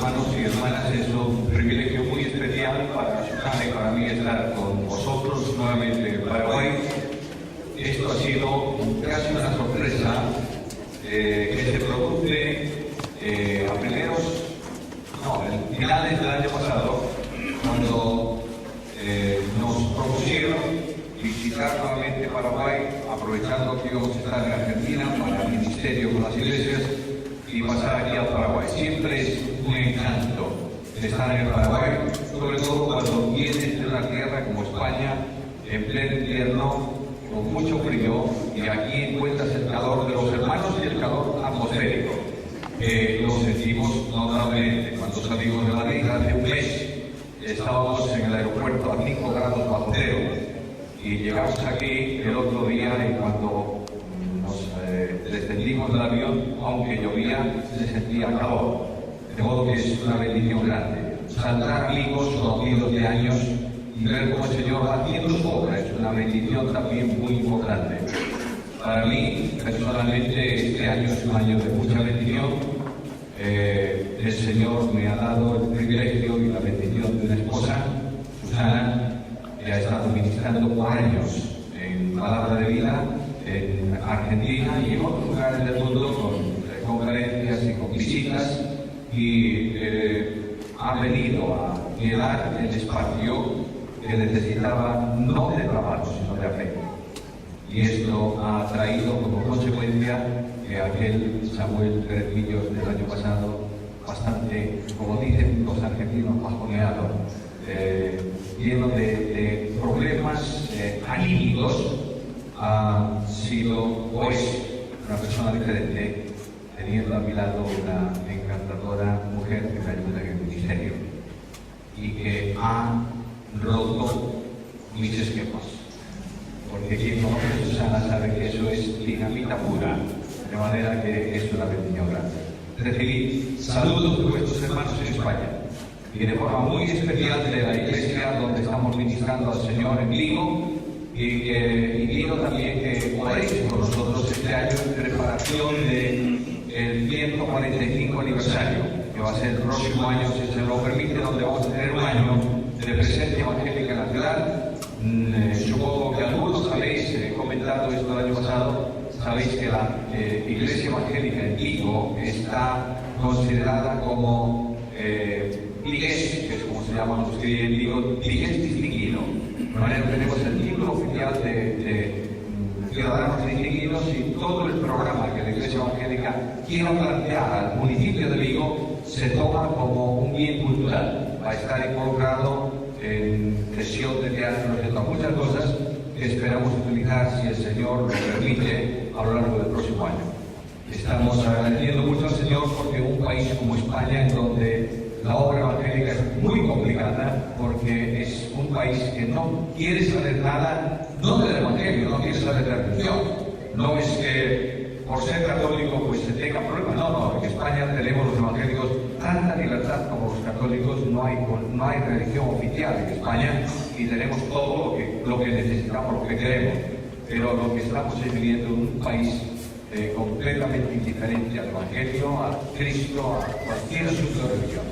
hermanos y hermanas, es un privilegio muy especial para Susana y para mí estar con vosotros nuevamente en Paraguay. Esto ha sido casi una sorpresa que se produce en finales del año pasado, cuando nos propusieron visitar nuevamente Paraguay, aprovechando que íbamos a estar en Argentina para el ministerio con las iglesias y pasar aquí al Paraguay. Siempre es un encanto estar en el Paraguay, sobre todo cuando vienes de una tierra como España, en pleno invierno, con mucho frío, y aquí encuentras el calor de los hermanos y el calor atmosférico. Lo sentimos notablemente cuando salimos de Madrid hace un mes. Estábamos en el aeropuerto a 5 grados bajo cero y llegamos aquí el otro día y cuando nos descendimos del avión, aunque llovía, se sentía calor. De modo que es una bendición grande. Saltar amigos conocidos de años y ver cómo el Señor haciendo su obra es una bendición también muy importante. Para mí, personalmente, este año es un año de mucha bendición. El Señor me ha dado el privilegio y la bendición de una esposa, Susana, que ha estado ministrando por años en Palabra de Vida, en Argentina y en otros lugares del mundo, con conferencias y con visitas, y ha venido a llenar el espacio que necesitaba, no de trabajo, sino de afecto. Y esto ha traído como consecuencia que aquel Samuel Perejillos del año pasado, bastante, como dicen los argentinos, bajoneado, lleno de problemas anímicos, ha sido hoy una persona diferente, teniendo a mi lado una encantadora mujer que me ayuda en el ministerio y que ha roto mis esquemas. Porque quien conoce a Susana sabe que eso es dinamita pura, de manera que es una bendición grande. Recibid saludos de vuestros hermanos en España y de forma muy especial de la iglesia donde estamos ministrando al Señor en Vigo, y quiero también que oréis por nosotros este año en preparación del 145 aniversario, que va a ser el próximo año, si se lo permite, donde vamos a tener un año de presencia evangélica en la ciudad. Supongo que algunos habéis comentado esto el año pasado, sabéis que la Iglesia Evangélica en Vigo está considerada como Liges, que es como se llama los que en Vigo, Liges distinguido. De manera que tenemos el título oficial de ciudadanos distinguidos, y todo el programa que la Iglesia Evangélica quiera plantear al municipio de Vigo se toma como un bien cultural. Va a estar involucrado en sesión de teatro, haciendo muchas cosas que esperamos utilizar, si el Señor lo permite, a lo largo del próximo año. Estamos agradeciendo mucho al Señor porque un país como España, en donde la obra evangélica es muy complicada, porque es un país que no quiere saber nada, no del Evangelio, no quiere saber de la religión. No es que por ser católico pues se tenga problemas, no, en España tenemos los evangélicos tanta libertad como los católicos, no hay religión oficial en España y tenemos todo lo que necesitamos, lo que queremos, pero lo que estamos es viviendo en un país completamente indiferente al Evangelio, a Cristo, a cualquier asunto de religión.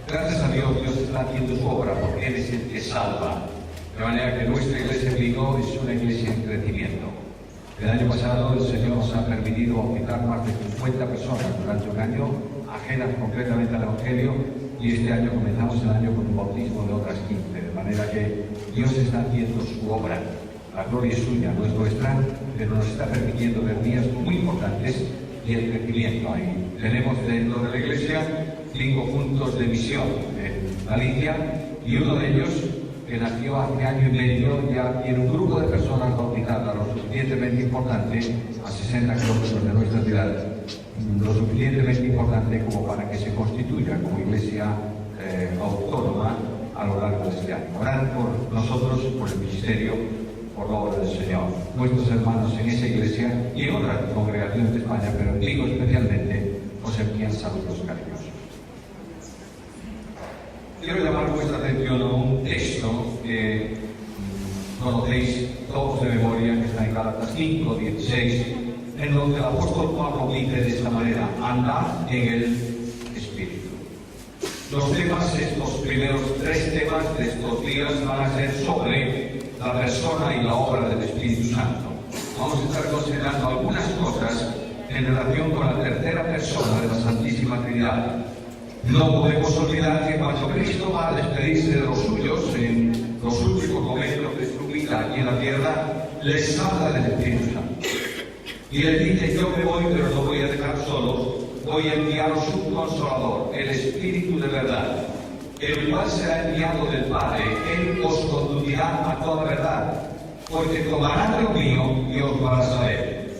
Gracias a Dios, Dios está haciendo su obra porque Él es el que salva, de manera que nuestra iglesia en Vigo es una iglesia en crecimiento. El año pasado el Señor nos ha permitido bautizar más de 50 personas durante un año, ajenas completamente al Evangelio, y este año comenzamos el año con un bautismo de otras 15, de manera que Dios está haciendo su obra. La gloria es suya, no es nuestra, pero nos está permitiendo ver días muy importantes y el crecimiento ahí. Tenemos dentro de la iglesia 5 puntos de misión en Galicia, y uno de ellos, que nació hace año y medio, ya tiene un grupo de personas bautizadas lo suficientemente importante, a 60 kilómetros de nuestra ciudad, lo suficientemente importante como para que se constituya como iglesia autónoma a lo largo de este año. Orad por nosotros, por el ministerio, por la obra del Señor. Nuestros hermanos en esa iglesia y en otras congregaciones de España, pero en Vigo especialmente, os envían saludos cariñosos. Quiero llamar vuestra atención a un texto que conocéis todos de memoria, que está en Gálatas 5:16, en donde el apóstol Pablo dice de esta manera: andad en el Espíritu. Los temas, estos primeros 3 temas de estos días van a ser sobre la persona y la obra del Espíritu Santo. Vamos a estar considerando algunas cosas en relación con la tercera persona de la Santísima Trinidad. No podemos olvidar que cuando Cristo va a despedirse de los suyos en los últimos momentos de su vida aquí en la tierra, les habla del Espíritu Santo. Y él dice: yo me voy, pero no voy a dejar solos, voy a enviaros un Consolador, el Espíritu de verdad, el cual será enviado del Padre. Él os conducirá a toda verdad, porque tomará de lo mío y os va a saber.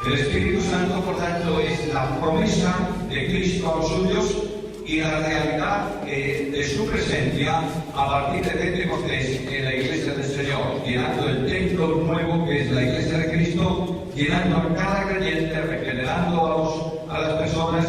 El Espíritu Santo, por tanto, es la promesa de Cristo a los suyos y la realidad de su presencia a partir de Pentecostés en la Iglesia del Señor, llenando el templo nuevo que es la Iglesia de Cristo, llenando a cada creyente, regenerando a las personas,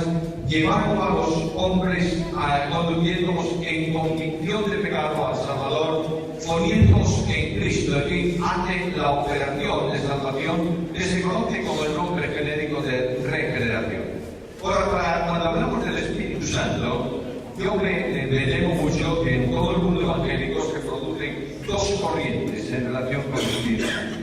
llevando a los hombres, conduciéndolos en convicción de pecado al Salvador, poniéndolos en Cristo, en fin, hace la operación de salvación que se conoce como el nombre genérico de regeneración. Ahora, cuando hablamos del Espíritu Santo, yo me temo mucho que en todo el mundo evangélico se producen 2 corrientes en relación con el Espíritu Santo.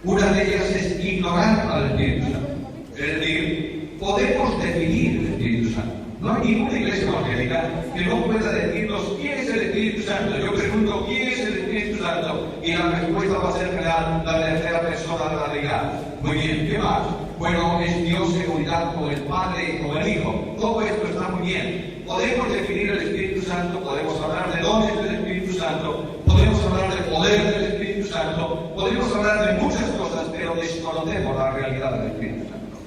Una de ellas es ignorar al Espíritu Santo. Es decir, podemos definir el Espíritu Santo. No hay ninguna iglesia evangélica que no pueda decirnos quién es el Espíritu Santo. Yo pregunto quién es el Espíritu Santo y la respuesta va a ser general, la tercera persona de la deidad. Muy bien, ¿qué más? Bueno, es Dios en unidad con el Padre y con el Hijo. Todo esto está muy bien. Podemos definir el Espíritu Santo, podemos hablar de dones del Espíritu Santo, podemos hablar del poder del Espíritu Santo, podemos hablar de muchas cosas, pero desconocemos la realidad del Espíritu Santo.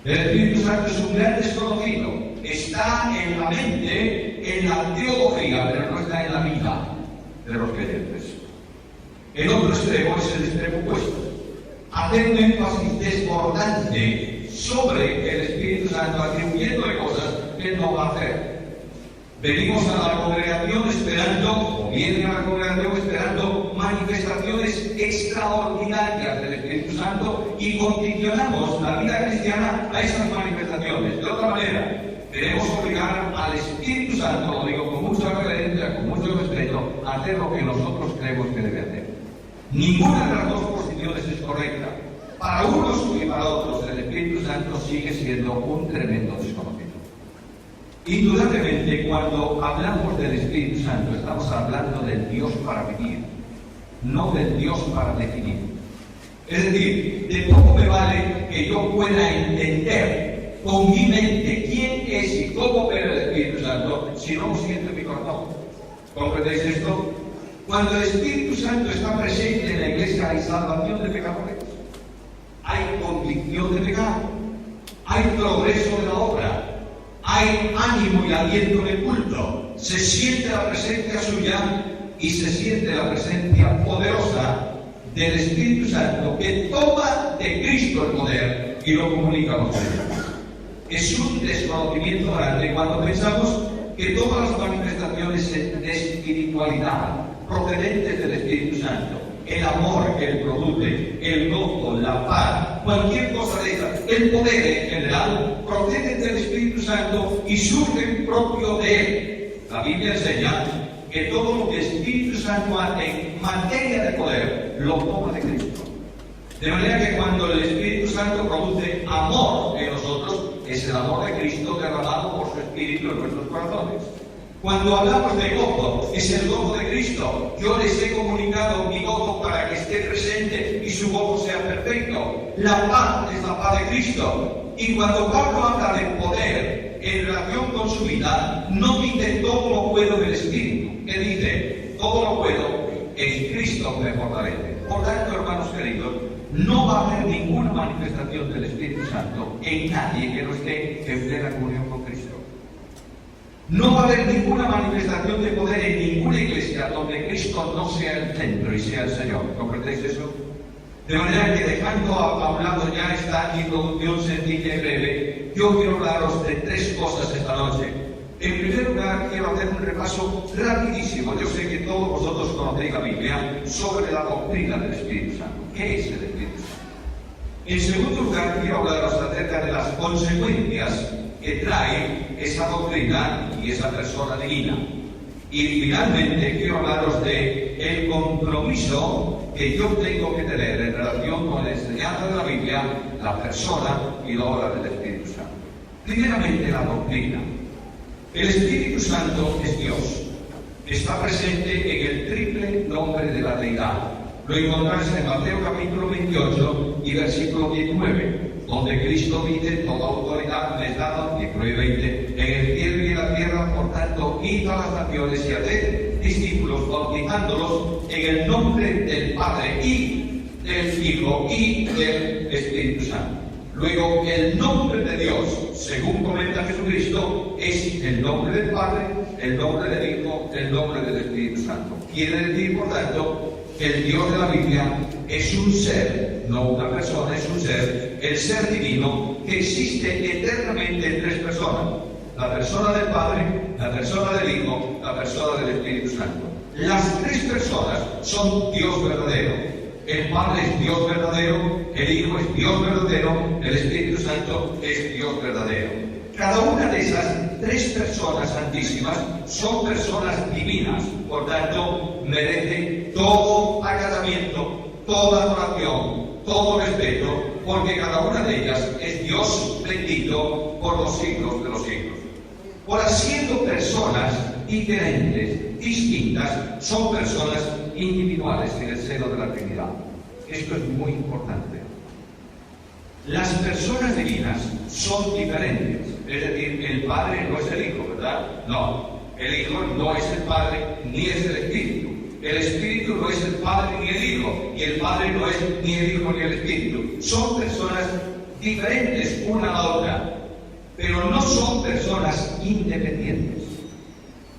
El Espíritu Santo es un gran desconocido. Está en la mente, en la teología, pero no está en la vida de los creyentes. El otro extremo es el extremo opuesto. Hacer un énfasis desbordante sobre el Espíritu Santo, atribuyéndole cosas que él no va a hacer. Venimos a la congregación esperando, o vienen a la congregación esperando manifestaciones extraordinarias del Espíritu Santo y condicionamos la vida cristiana a esas manifestaciones. De otra manera, debemos obligar al Espíritu Santo, lo digo con mucha reverencia, con mucho respeto, a hacer lo que nosotros creemos que debe hacer. Ninguna de las 2 posiciones es correcta. Para unos y para otros, el Espíritu Santo sigue siendo un tremendo desconocido. Indudablemente, cuando hablamos del Espíritu Santo, estamos hablando del Dios para vivir, no del Dios para definir. Es decir, de poco me vale que yo pueda entender con mi mente quién es y cómo opera el Espíritu Santo si no lo siento en mi corazón. ¿Comprendéis esto? Cuando el Espíritu Santo está presente en la iglesia hay salvación de pecadores, hay convicción de pecado, hay progreso de la obra, hay ánimo y aliento en el culto, se siente la presencia suya y se siente la presencia poderosa del Espíritu Santo que toma de Cristo el poder y lo comunica a los creyentes. Es un desconocimiento grande cuando pensamos que todas las manifestaciones de espiritualidad procedentes del Espíritu Santo, el amor que él produce, el gozo, la paz, cualquier cosa de esa, el poder en general, proceden del Espíritu Santo y surgen propio de él. La Biblia enseña que todo lo que el Espíritu Santo hace en materia de poder, lo toma de Cristo. De manera que cuando el Espíritu Santo produce amor en nosotros, es el amor de Cristo derramado por su Espíritu en nuestros corazones. Cuando hablamos de gozo, es el gozo de Cristo. Yo les he comunicado mi gozo para que esté presente y su gozo sea perfecto. La paz es la paz de Cristo. Y cuando Pablo habla de poder en relación con su vida, no dice todo lo puedo del Espíritu. ¿Qué dice? Todo lo puedo en Cristo me fortalece. Por tanto, hermanos queridos, no va a haber ninguna manifestación del Espíritu Santo en nadie que no esté en plena comunión con Cristo. No va a haber ninguna manifestación de poder en ninguna iglesia donde Cristo no sea el centro y sea el Señor. ¿Comprendéis eso? De manera que, dejando a un lado ya esta introducción sencilla y breve, yo quiero hablaros de 3 cosas esta noche. En primer lugar, quiero hacer un repaso rapidísimo. Yo sé que todos vosotros conocéis la Biblia sobre la doctrina del Espíritu Santo. ¿Qué es el Espíritu Santo? En segundo lugar, quiero hablaros acerca de las consecuencias que trae esa doctrina y esa persona divina. Y finalmente quiero hablaros de el compromiso que yo tengo que tener en relación con la enseñanza de la Biblia, la persona y la obra del Espíritu Santo. Primeramente, la doctrina. El Espíritu Santo es Dios. Está presente en el triple nombre de la deidad. Lo encontrás en Mateo capítulo 28 y versículo 19, donde Cristo dice: toda autoridad me es dada, 19 y 20, en el cielo y en la tierra, por tanto, id a las naciones y haced discípulos, bautizándolos en el nombre del Padre y del Hijo y del Espíritu Santo. Luego, el nombre de Dios, según comenta Jesucristo, es el nombre del Padre, el nombre del Hijo, el nombre del Espíritu Santo. Quiere decir, por tanto, que el Dios de la Biblia es un ser, no una persona, es un ser, el ser divino que existe eternamente en tres personas: la persona del Padre, la persona del Hijo, la persona del Espíritu Santo. Las tres personas son Dios verdadero. El Padre es Dios verdadero, el Hijo es Dios verdadero, el Espíritu Santo es Dios verdadero. Cada una de esas tres personas santísimas son personas divinas, por tanto merece todo acatamiento, toda adoración, todo respeto, porque cada una de ellas es Dios bendito por los siglos de los siglos. Ahora, siendo personas diferentes, distintas, son personas individuales en el seno de la Trinidad. Esto es muy importante. Las personas divinas son diferentes, es decir, el Padre no es el Hijo, ¿verdad? No, el Hijo no es el Padre ni es el Espíritu. El Espíritu no es el Padre ni el Hijo, y el Padre no es ni el Hijo ni el Espíritu. Son personas diferentes una a la otra, pero no son personas independientes.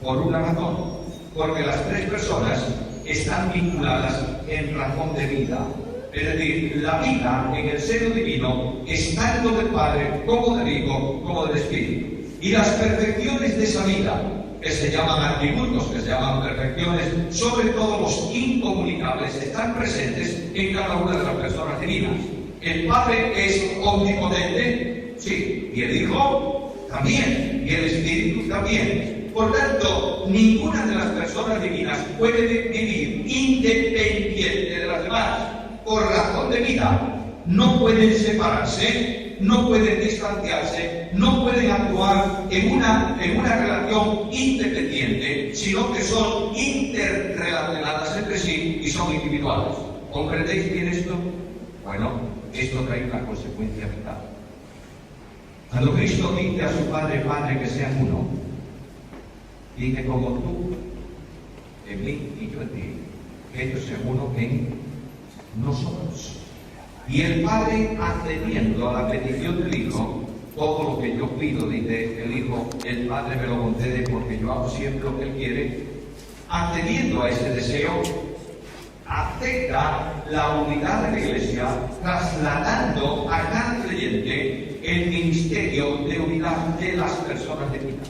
Por una razón, porque las tres personas están vinculadas en razón de vida. Es decir, la vida en el seno divino es tanto del Padre como del Hijo como del Espíritu. Y las perfecciones de esa vida, que se llaman atributos, que se llaman perfecciones, sobre todo los incomunicables, están presentes en cada una de las personas divinas. El Padre es omnipotente, sí, y el Hijo también, y el Espíritu también. Por tanto, ninguna de las personas divinas puede vivir independiente de las demás. Por razón de vida, no pueden separarse, no pueden distanciarse, no pueden actuar en una relación independiente, sino que son interrelacionadas entre sí y son individuales. ¿Comprendéis bien esto? Bueno, esto trae una consecuencia vital. Cuando Cristo dice a su Padre: Padre, que sean uno, dice: como tú en mí y yo en ti, que ellos sean uno en nosotros. Y el Padre, accediendo a la petición del Hijo, todo lo que yo pido, dice el Hijo, el Padre me lo concede, porque yo hago siempre lo que Él quiere. Accediendo a ese deseo, acepta la unidad de la Iglesia, trasladando a cada creyente el ministerio de unidad de las personas divinas,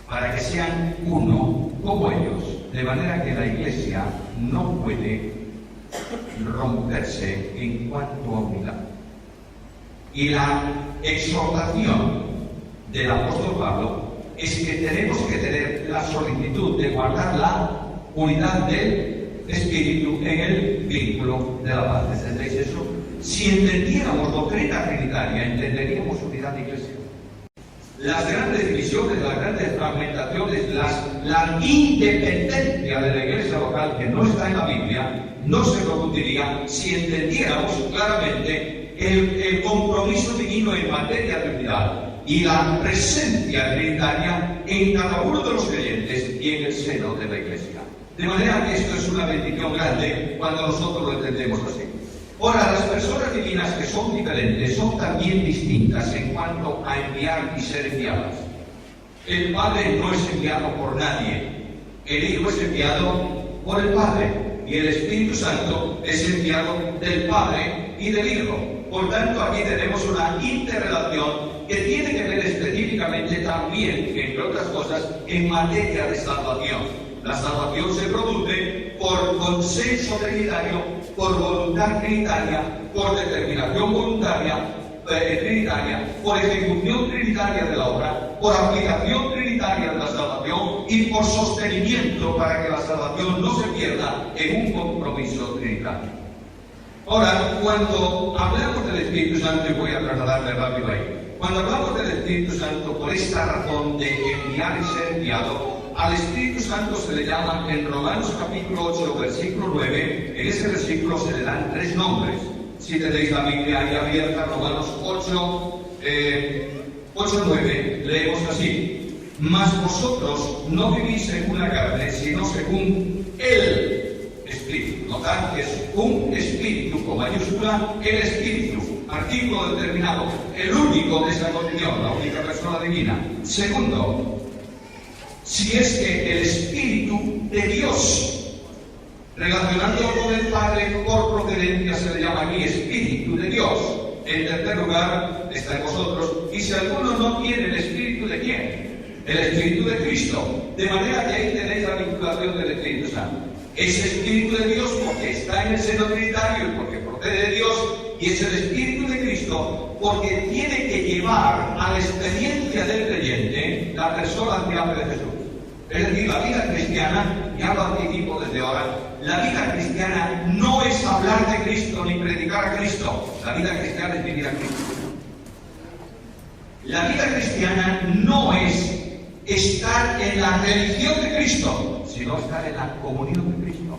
para que sean uno como ellos, de manera que la Iglesia no puede romperse en cuanto a unidad. Y la exhortación del apóstol Pablo es que tenemos que tener la solicitud de guardar la unidad del Espíritu en el vínculo de la paz. ¿Entendéis eso? Si entendiéramos doctrina trinitaria, entenderíamos unidad de Iglesia. Las grandes divisiones, las grandes fragmentaciones, la independencia de la Iglesia local, que no está en la Biblia, no se produciría si entendiéramos claramente el compromiso divino en materia de unidad y la presencia trinitaria en cada uno de los creyentes y en el seno de la Iglesia. De manera que esto es una bendición grande cuando nosotros lo entendemos así. Ahora, las personas divinas que son diferentes son también distintas en cuanto a enviar y ser enviadas. El Padre no es enviado por nadie, el Hijo es enviado por el Padre y el Espíritu Santo es enviado del Padre y del Hijo. Por tanto, aquí tenemos una interrelación que tiene que ver específicamente también, entre otras cosas, en materia de salvación. La salvación se produce por consenso trinitario, por voluntad trinitaria, por determinación voluntaria, trinitaria, por ejecución trinitaria de la obra, por aplicación trinitaria de la salvación y por sostenimiento para que la salvación no se pierda en un compromiso trinitario. Ahora, cuando hablamos del Espíritu Santo, y voy a trasladarme rápido ahí, cuando hablamos del Espíritu Santo por esta razón de enviar y ser enviado, al Espíritu Santo se le llama en Romanos capítulo 8, versículo 9, en ese versículo se le dan 3 nombres. Si tenéis la Biblia ahí abierta, Romanos 8, 9, leemos así: mas vosotros no vivís según la carne, sino según el Espíritu. Notad que es un Espíritu con mayúscula, el Espíritu, artículo determinado, el único de esa condición, la única persona divina. Segundo, si es que el Espíritu de Dios, relacionándolo con el Padre por procedencia, se le llama aquí Espíritu de Dios. En tercer lugar está en vosotros, y si alguno no tiene el Espíritu de quién, el Espíritu de Cristo, de manera que ahí tenéis la vinculación del Espíritu Santo. Es el Espíritu de Dios porque está en el seno trinitario y porque procede de Dios, y es el Espíritu de Cristo porque tiene que llevar a la experiencia del creyente la persona admirable de Jesús. Es decir, la vida cristiana, ya lo anticipo desde ahora, la vida cristiana no es hablar de Cristo ni predicar a Cristo. La vida cristiana es vivir a Cristo. La vida cristiana no es estar en la religión de Cristo, sino estar en la comunión de Cristo.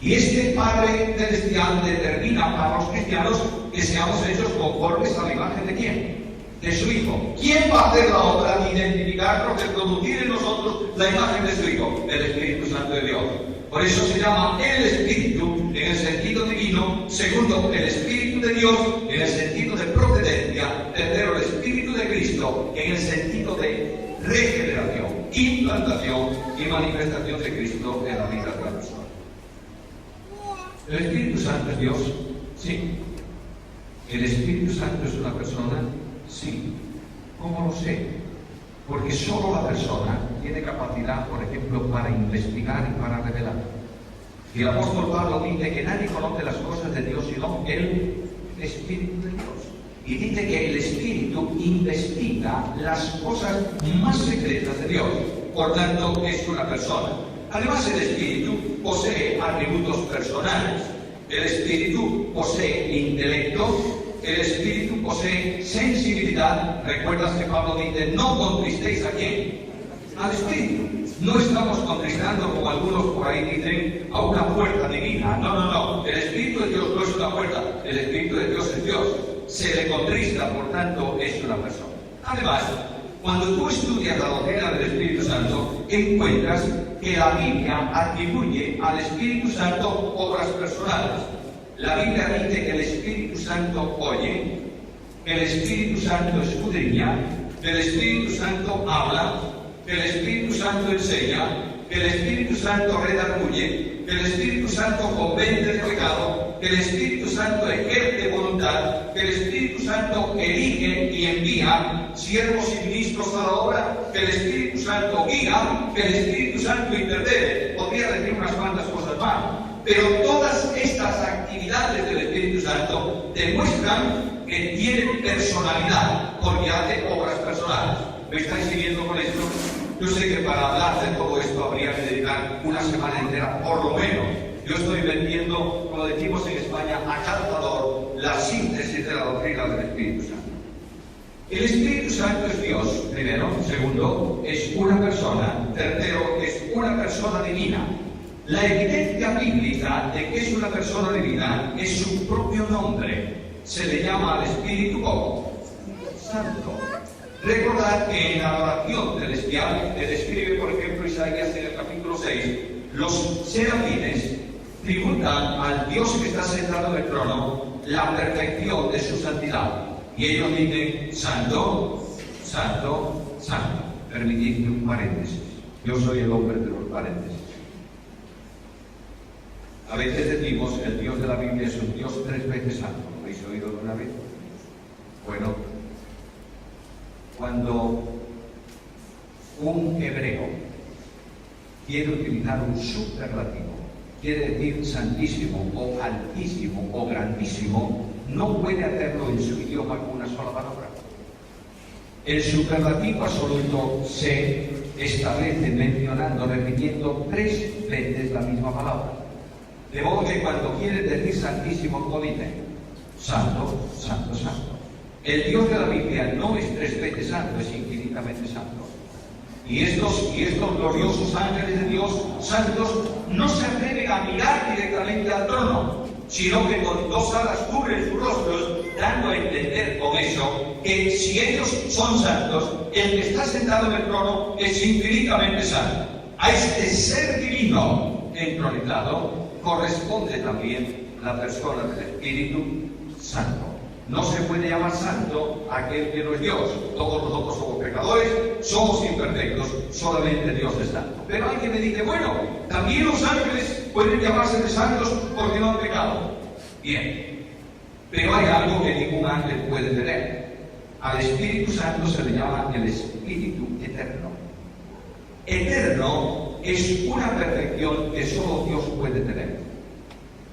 Y este Padre Celestial determina para los cristianos que seamos hechos conformes a la imagen de ¿quién? De su Hijo. ¿Quién va a hacer la obra? Identificarnos, de producir en nosotros la imagen de su Hijo, el Espíritu Santo de Dios. Por eso se llama el Espíritu en el sentido divino. Segundo, el Espíritu de Dios en el sentido de procedencia. Tercero, el Espíritu de Cristo en el sentido de regeneración, implantación y manifestación de Cristo en la vida de la persona. ¿El Espíritu Santo es Dios? Sí. ¿El Espíritu Santo es una persona? Sí. ¿Cómo lo sé? Porque solo la persona tiene capacidad, por ejemplo, para investigar y para revelar. Y el apóstol Pablo dice que nadie conoce las cosas de Dios sino el Espíritu de Dios. Y dice que el Espíritu investiga las cosas más secretas de Dios. Por tanto, es una persona. Además, el Espíritu posee atributos personales. El Espíritu posee intelecto. El Espíritu posee sensibilidad. ¿Recuerdas que Pablo dice, no contristéis a quién? Al Espíritu. No estamos contristando, como algunos por ahí dicen, a una puerta divina. No. El Espíritu de Dios no es una puerta. El Espíritu de Dios es Dios. Se le contrista, por tanto, es una persona. Además, cuando tú estudias la doctrina del Espíritu Santo, encuentras que la Biblia atribuye al Espíritu Santo obras personales. La Biblia dice que el Espíritu Santo oye, que el Espíritu Santo escudriña, que el Espíritu Santo habla, que el Espíritu Santo enseña, que el Espíritu Santo redarguye, que el Espíritu Santo convence de pecado, que el Espíritu Santo ejerce voluntad, que el Espíritu Santo elige y envía siervos y ministros a la obra, que el Espíritu Santo guía, que el Espíritu Santo intercede. Podría decir unas cuantas cosas más, pero todas estas actividades del Espíritu Santo demuestran que tiene personalidad, porque hace obras personales. ¿Me estáis siguiendo con esto? Yo sé que para hablar de todo esto habría que dedicar una semana entera, por lo menos. Yo estoy vendiendo, como decimos en España, a calzador la síntesis de la doctrina del Espíritu Santo. El Espíritu Santo es Dios, primero. Segundo, es una persona. Tercero, es una persona divina. La evidencia bíblica de que es una persona divina es su propio nombre. Se le llama al Espíritu Santo. Recordad que en la oración celestial, que describe, por ejemplo, Isaías en el capítulo 6, los serafines tributan al Dios que está sentado en el trono la perfección de su santidad. Y ellos dicen, Santo, Santo, Santo. Permitidme un paréntesis. Yo soy el hombre de los paréntesis. A veces decimos que el Dios de la Biblia es un Dios 3 veces santo. ¿Lo habéis oído alguna vez? Bueno, cuando un hebreo quiere utilizar un superlativo, quiere decir santísimo o altísimo o grandísimo, no puede hacerlo en su idioma con una sola palabra. El superlativo absoluto se establece mencionando, repitiendo 3 veces la misma palabra. De modo que cuando quiere decir santísimo, ¿cómo dice? Santo, santo, santo. El Dios de la Biblia no es 3 veces santo, es infinitamente santo. Y estos gloriosos ángeles de Dios, santos, no se atreven a mirar directamente al trono, sino que con 2 alas cubren sus rostros, dando a entender con eso que si ellos son santos, el que está sentado en el trono es infinitamente santo. A este ser divino entronizado corresponde también la persona del Espíritu Santo. No se puede llamar santo a aquel que no es Dios. Todos nosotros somos pecadores, somos imperfectos, solamente Dios es santo. Pero alguien me dice, bueno, también los ángeles pueden llamarse de santos porque no han pecado. Bien, pero hay algo que ningún ángel puede tener. Al Espíritu Santo se le llama el Espíritu Eterno. Eterno es una perfección que solo Dios puede tener.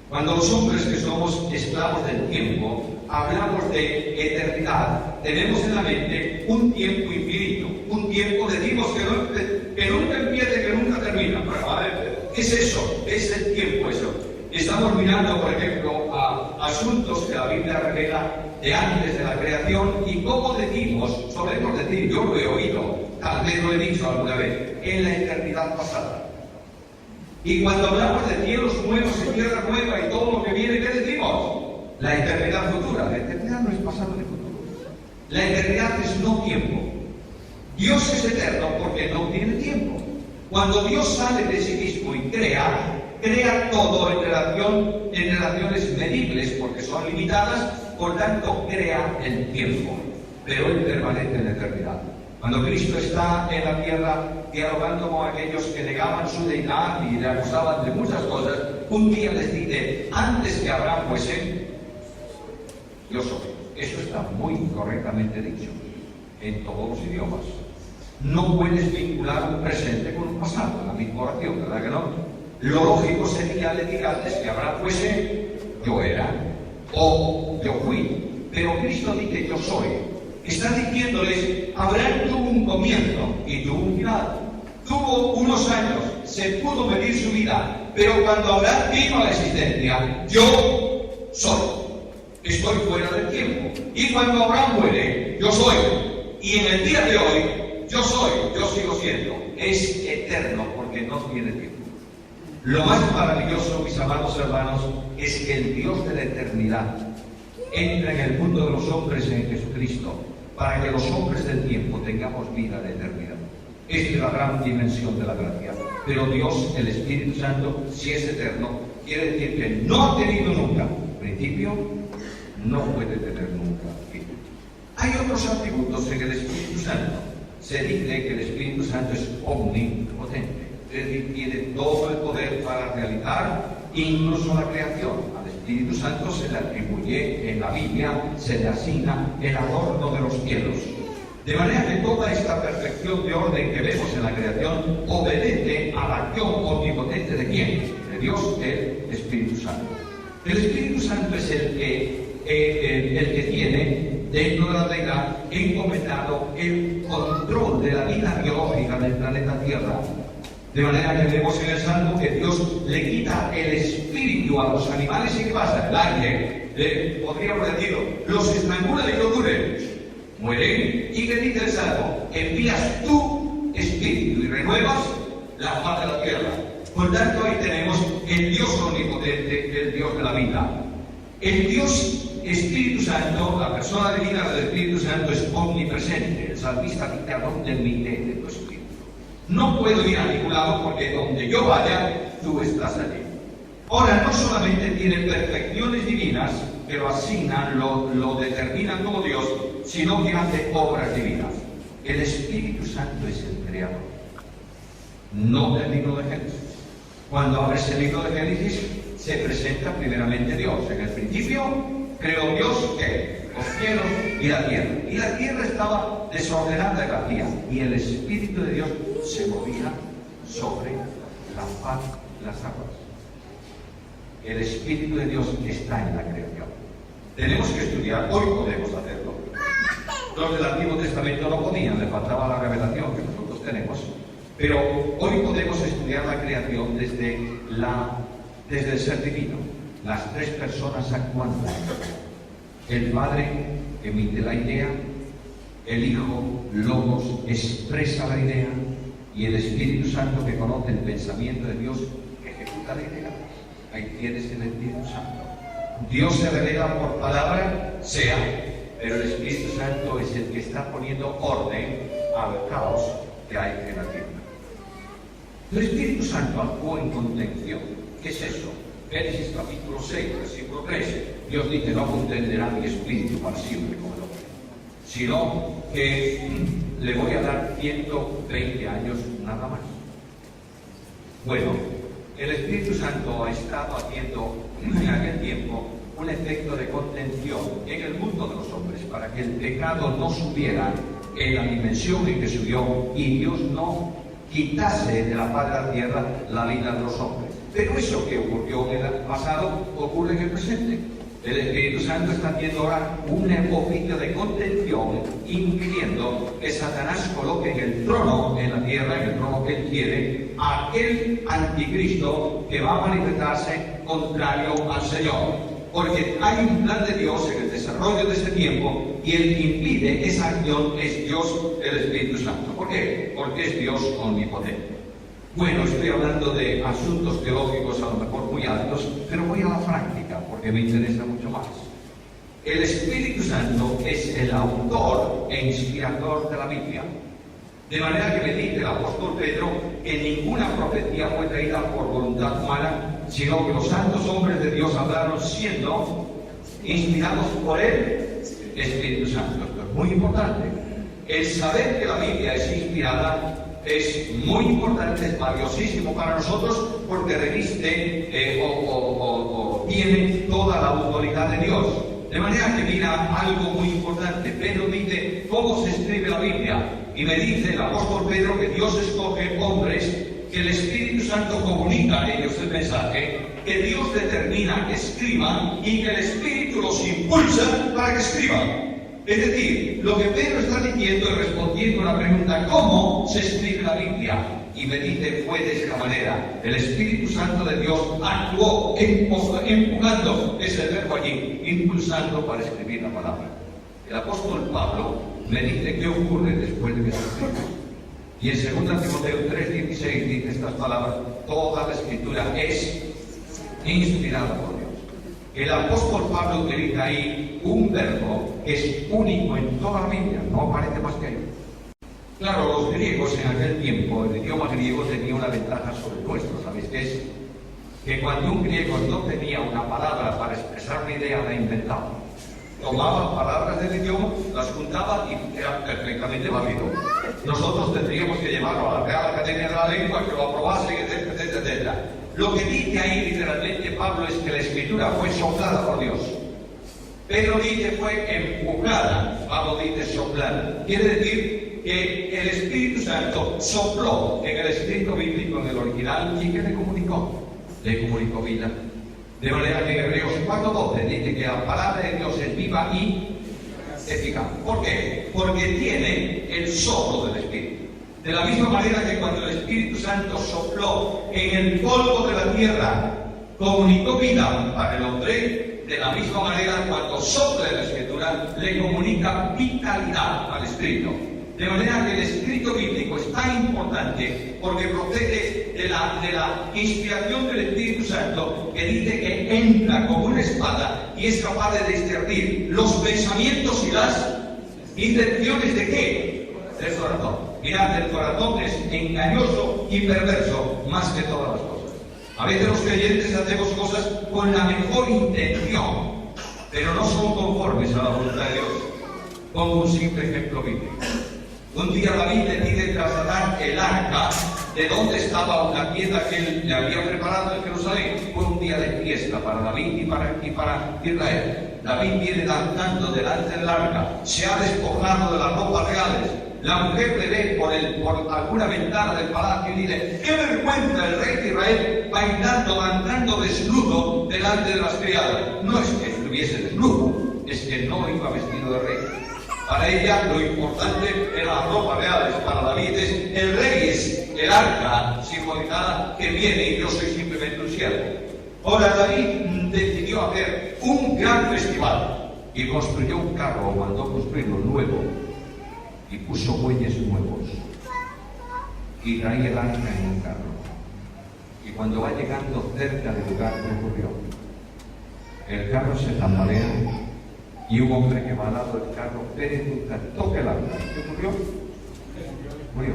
Cuando los hombres que somos esclavos del tiempo hablamos de eternidad, tenemos en la mente un tiempo infinito, un tiempo, decimos que nunca empieza, que nunca termina. Pero, a ver, ¿qué es eso? Es el tiempo eso. Estamos mirando, por ejemplo, a asuntos que la Biblia revela de antes de la creación y cómo decimos, solemos decir, yo lo he oído, tal vez lo he dicho alguna vez, en la eternidad pasada. Y cuando hablamos de cielos nuevos y tierra nueva y todo lo que viene, ¿qué decimos? La eternidad futura. La eternidad no es pasado ni futuro. La eternidad es no tiempo. Dios es eterno porque no tiene tiempo. Cuando Dios sale de sí mismo y crea todo en relaciones medibles porque son limitadas, por tanto crea el tiempo. Pero Él permanece en la eternidad. Cuando Cristo está en la tierra dialogando con aquellos que negaban su deidad y le acusaban de muchas cosas, un día les dice, antes que Abraham fuese, yo soy. Eso está muy correctamente dicho en todos los idiomas. No puedes vincular un presente con un pasado en la misma oración, ¿verdad que no? Lo lógico sería decir antes que Abraham fuese, yo era, o yo fui. Pero Cristo dice, yo soy. Está diciéndoles, Abraham tuvo un comienzo y tuvo un final. Tuvo unos años, se pudo medir su vida, pero cuando Abraham vino a la existencia, yo soy. Estoy fuera del tiempo. Y cuando Abraham muere, yo soy. Y en el día de hoy, yo soy, yo sigo siendo. Es eterno porque no tiene tiempo. Lo más maravilloso, mis amados hermanos, es que el Dios de la eternidad entra en el mundo de los hombres en Jesucristo, para que los hombres del tiempo tengamos vida de eternidad. Esta es la gran dimensión de la gracia. Pero Dios, el Espíritu Santo, si es eterno, quiere decir que no ha tenido nunca principio, no puede tener nunca fin. Hay otros atributos en el Espíritu Santo. Se dice que el Espíritu Santo es omnipotente, es decir, tiene todo el poder para realizar incluso la creación. Espíritu Santo se le atribuye en la Biblia, se le asigna el adorno de los cielos. De manera que toda esta perfección de orden que vemos en la creación obedece a la acción omnipotente de ¿quién? De Dios, el Espíritu Santo. El Espíritu Santo es el que tiene dentro de la deidad encomendado el control de la vida biológica del planeta Tierra. De manera que vemos en el Salmo que Dios le quita el espíritu a los animales y ¿qué pasa? El aire, podríamos decirlo, los estrangula y mueren. Mueren. ¿Y qué dice el Salmo? Envías tu espíritu y renuevas la faz de la tierra. Por tanto, ahí tenemos el Dios omnipotente, el Dios de la vida. El Dios Espíritu Santo, la persona divina del Espíritu Santo es omnipresente. El salmista dice, ¿a dónde me iré de tu espíritu? No puedo ir a ningún lado porque donde yo vaya, tú estás allí. Ahora, no solamente tiene perfecciones divinas que lo asignan, lo determinan como Dios, sino que hace obras divinas. El Espíritu Santo es el creador, no del libro de Génesis. Cuando abres el libro de Génesis, se presenta primeramente Dios. En el principio, creó Dios, ¿qué? Los cielos y la tierra. Y la tierra estaba desordenada y vacía. Y el Espíritu de Dios se movía sobre la faz de las aguas. El Espíritu de Dios está en la creación. Tenemos que estudiar, hoy podemos hacerlo. Los del Antiguo Testamento no podían, les faltaba la revelación que nosotros tenemos, pero hoy podemos estudiar la creación desde el ser divino, las tres personas actuando. El Padre emite la idea, el Hijo, Logos, expresa la idea, y el Espíritu Santo, que conoce el pensamiento de Dios, ejecuta la idea. Ahí tienes el Espíritu Santo. Dios se revela por palabra, sea, pero el Espíritu Santo es el que está poniendo orden al caos que hay en la tierra. El Espíritu Santo actúa en contención. ¿Qué es eso? Génesis capítulo 6, versículo 13. Dios dice: no contenderá mi espíritu para siempre con el hombre, sino que le voy a dar 120 años nada más. Bueno, el Espíritu Santo ha estado haciendo en aquel tiempo un efecto de contención en el mundo de los hombres para que el pecado no subiera en la dimensión en que subió y Dios no quitase de la faz de la tierra la vida de los hombres. Pero eso que ocurrió en el pasado ocurre en el presente. El Espíritu Santo está haciendo ahora un oficio de contención, impidiendo que Satanás coloque en el trono, en la tierra, en el trono que él quiere, a aquel anticristo que va a manifestarse contrario al Señor. Porque hay un plan de Dios en el desarrollo de ese tiempo, y el que impide esa acción es Dios, el Espíritu Santo. ¿Por qué? Porque es Dios omnipotente. Bueno, estoy hablando de asuntos teológicos a lo mejor muy altos, pero voy a la práctica porque me interesa mucho más. El Espíritu Santo es el autor e inspirador de la Biblia. De manera que me dice el apóstol Pedro que ninguna profecía fue traída por voluntad humana, sino que los santos hombres de Dios hablaron siendo inspirados por el Espíritu Santo. Esto es muy importante. El saber que la Biblia es inspirada es muy importante, es valiosísimo para nosotros, porque reviste o tiene toda la autoridad de Dios. De manera que mira algo muy importante. Pedro dice cómo se escribe la Biblia, y me dice el apóstol Pedro que Dios escoge hombres que el Espíritu Santo comunica a ellos el mensaje, que Dios determina que escriban y que el Espíritu los impulsa para que escriban. Es decir, lo que Pedro está diciendo es respondiendo a la pregunta: ¿cómo se escribe la Biblia? Y me dice, fue de esta manera. El Espíritu Santo de Dios actuó empujando ese verbo allí, impulsando para escribir la palabra. El apóstol Pablo me dice qué ocurre después de que se escribe. Y en 2 Timoteo 3:16 dice estas palabras: toda la Escritura es inspirada por Dios. El apóstol Pablo utiliza ahí un verbo que es único en toda la Biblia, no aparece más que ahí. Claro, los griegos en aquel tiempo, el idioma griego tenía una ventaja sobre el nuestro, ¿sabéis qué es? Que cuando un griego no tenía una palabra para expresar una idea, la inventaba. Tomaba palabras del idioma, las juntaba y era perfectamente válido. Nosotros tendríamos que llevarlo a la Real Academia de la Lengua, que lo aprobasen, etcétera, etcétera, etcétera. Lo que dice ahí literalmente Pablo es que la Escritura fue soplada por Dios. Pedro dice fue empujada, Pablo dice soplada. Quiere decir que el Espíritu Santo sopló en el escrito bíblico, en el original, y que le comunicó vida. De manera que en Hebreos 4:12 dice que la palabra de Dios es viva y eficaz. ¿Por qué? Porque tiene el soplo del Espíritu. De la misma manera que cuando el Espíritu Santo sopló en el polvo de la tierra, comunicó vida para el hombre, de la misma manera cuando sopla en la Escritura, le comunica vitalidad al Espíritu. De manera que el escrito bíblico es tan importante porque procede de la inspiración del Espíritu Santo, que dice que entra como una espada y es capaz de discernir los pensamientos y las intenciones de ¿qué? Del corazón. Mirad, el corazón es engañoso y perverso más que todas las cosas. A veces los creyentes hacemos cosas con la mejor intención, pero no son conformes a la voluntad de Dios. Pongo un simple ejemplo bíblico. Un día David decide trasladar el arca de donde estaba una tienda que él le había preparado en Jerusalén. Fue un día de fiesta para David y para Israel. David viene danzando delante del arca, se ha despojado de las ropas reales. La mujer le ve por alguna ventana del palacio y dice: ¡qué vergüenza el rey de Israel bailando, danzando desnudo delante de las criadas! No es que estuviese desnudo, es que no iba vestido de rey. Para ella lo importante era la ropa real. Para David es el rey, es el arca simbolizada que viene y yo soy simplemente un siervo. Ahora David decidió hacer un gran festival y construyó un carro, o mandó construirlo nuevo, y puso bueyes nuevos y traía el arca en un carro. Y cuando va llegando cerca del lugar, ¿qué ocurrió? El carro se tambalea y un hombre que va al lado del carro perezuca, toca el arca. ¿Qué ocurrió? Murió.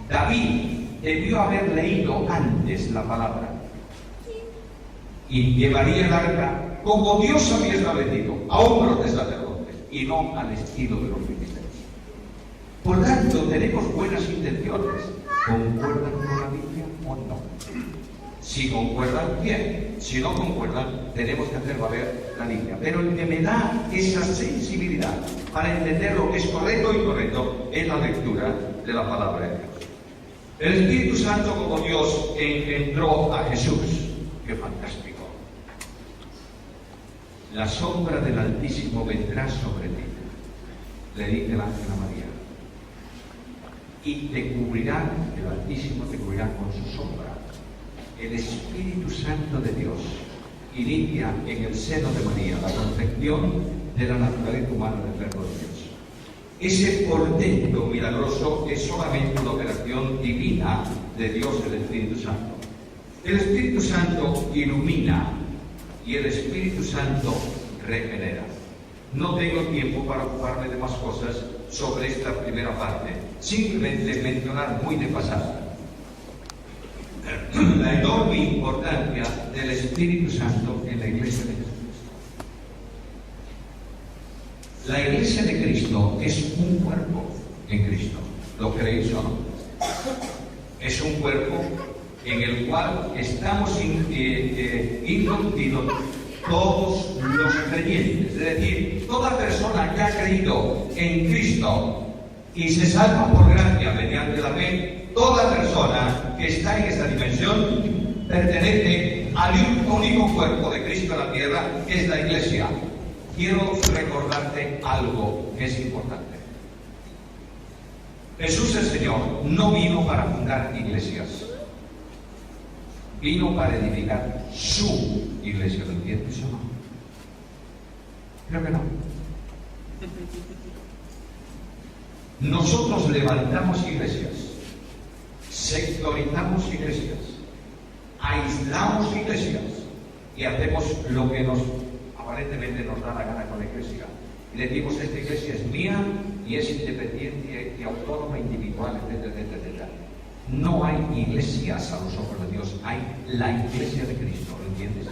David debió haber leído antes la palabra y llevaría el arca como Dios había establecido, a hombros de sacerdotes y no al estilo de los filisteos. Por tanto, tenemos buenas intenciones. ¿Concuerdan con la Biblia o no? Si concuerdan, bien. Si no concuerdan, tenemos que hacer valer la Biblia. Pero el que me da esa sensibilidad para entender lo que es correcto e incorrecto es la lectura de la palabra de Dios. El Espíritu Santo, como Dios, engendró a Jesús. ¡Qué fantástico! La sombra del Altísimo vendrá sobre ti, le dice el ángel a María. Y te cubrirá, el Altísimo te cubrirá con su sombra. El Espíritu Santo de Dios inicia en el seno de María la concepción de la naturaleza humana del Verbo de Dios. Ese portento milagroso es solamente una operación divina de Dios, el Espíritu Santo. El Espíritu Santo ilumina y el Espíritu Santo regenera. No tengo tiempo para ocuparme de más cosas sobre esta primera parte, simplemente mencionar muy de pasada la enorme importancia del Espíritu Santo en la Iglesia de Jesucristo. La Iglesia de Cristo es un cuerpo en Cristo. ¿Lo creéis o no? Es un cuerpo en el cual estamos incluidos todos los creyentes. Es decir, toda persona que ha creído en Cristo y se salva por gracia mediante la fe, toda persona que está en esta dimensión pertenece al único cuerpo de Cristo en la tierra, que es la Iglesia. Quiero recordarte algo que es importante. Jesús el Señor no vino para fundar iglesias, vino para edificar su iglesia. ¿Lo entiendes o no? Creo que no. Nosotros levantamos iglesias, sectorizamos iglesias, aislamos iglesias y hacemos lo que aparentemente nos da la gana con la iglesia. Y decimos, esta iglesia es mía y es independiente y autónoma, individual, etcétera, etcétera, etcétera. No hay iglesias a los ojos de Dios, hay la iglesia de Cristo, ¿lo entiendes?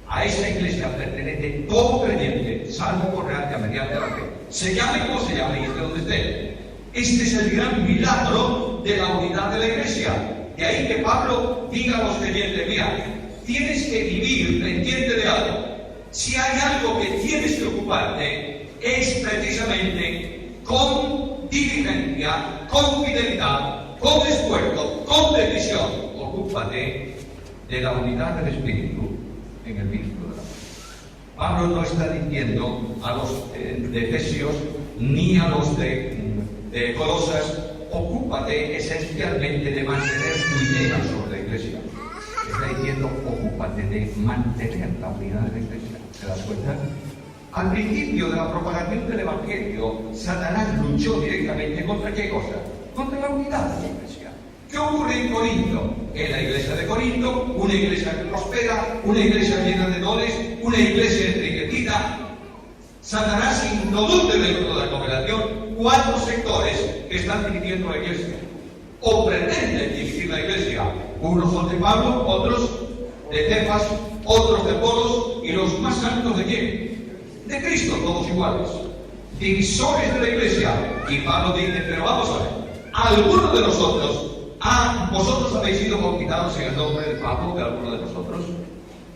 A esa iglesia pertenece todo creyente, salvo por gracia mediante la fe. Se llame como se llame y esté donde esté. Este es el gran milagro de la unidad de la iglesia. De ahí que Pablo diga a los creyentes, mira, tienes que vivir pendiente de algo. Si hay algo que tienes que ocuparte, es precisamente con diligencia, con fidelidad, con esfuerzo, con decisión. Ocúpate de la unidad del Espíritu en el vínculo de la fe. Pablo no está diciendo a los de Efesios ni a los de Colosas, ocúpate esencialmente de mantener tu idea sobre la iglesia. Está diciendo, ocúpate de mantener la unidad de la iglesia. ¿Te das cuenta? Al principio de la propagación del Evangelio, Satanás luchó directamente ¿contra qué cosa? Contra la unidad de la iglesia. ¿Qué ocurre en Corinto? En la iglesia de Corinto, una iglesia que prospera, una iglesia llena de dones, una iglesia enriquecida. Satanás introduce dentro de la congregación 4 sectores que están dividiendo la iglesia, o pretenden dividir la iglesia. Unos son de Pablo, otros de Cefas, otros de Apolos, y los más santos de quién? De Cristo, todos iguales. Divisores de la iglesia. Y Pablo dice, pero vamos a ver, algunos de nosotros, vosotros habéis sido bautizados en el nombre de Pablo, de alguno de nosotros,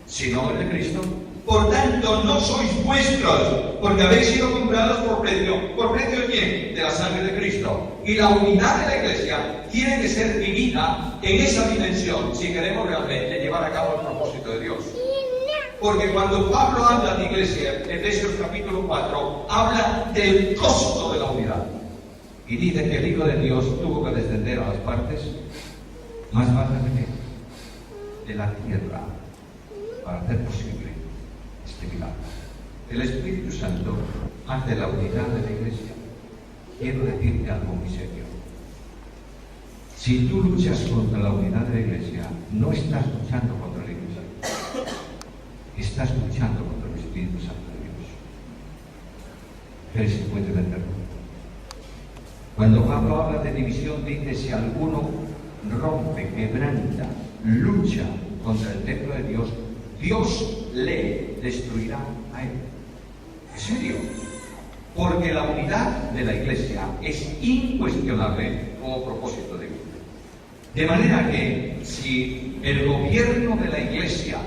sino el de Cristo. Por tanto, no sois vuestros, porque habéis sido comprados por precio. ¿Por precio de quién? De la sangre de Cristo. Y la unidad de la iglesia tiene que ser vivida en esa dimensión si queremos realmente llevar a cabo el propósito de Dios. Porque cuando Pablo habla de iglesia, Efesios capítulo 4, habla del costo de la unidad. Y dice que el Hijo de Dios tuvo que descender a las partes más bajas de la tierra para hacer posible este milagro. El Espíritu Santo hace la unidad de la iglesia. Quiero decirte algo muy serio. Si tú luchas contra la unidad de la iglesia, no estás luchando contra la iglesia. Estás luchando contra el Espíritu Santo de Dios. Pero se puede entenderlo. Cuando Pablo habla de división, dice: si alguno rompe, quebranta, lucha contra el templo de Dios, Dios le destruirá a él. ¿En serio? Porque la unidad de la iglesia es incuestionable como propósito de vida. De manera que si el gobierno de la iglesia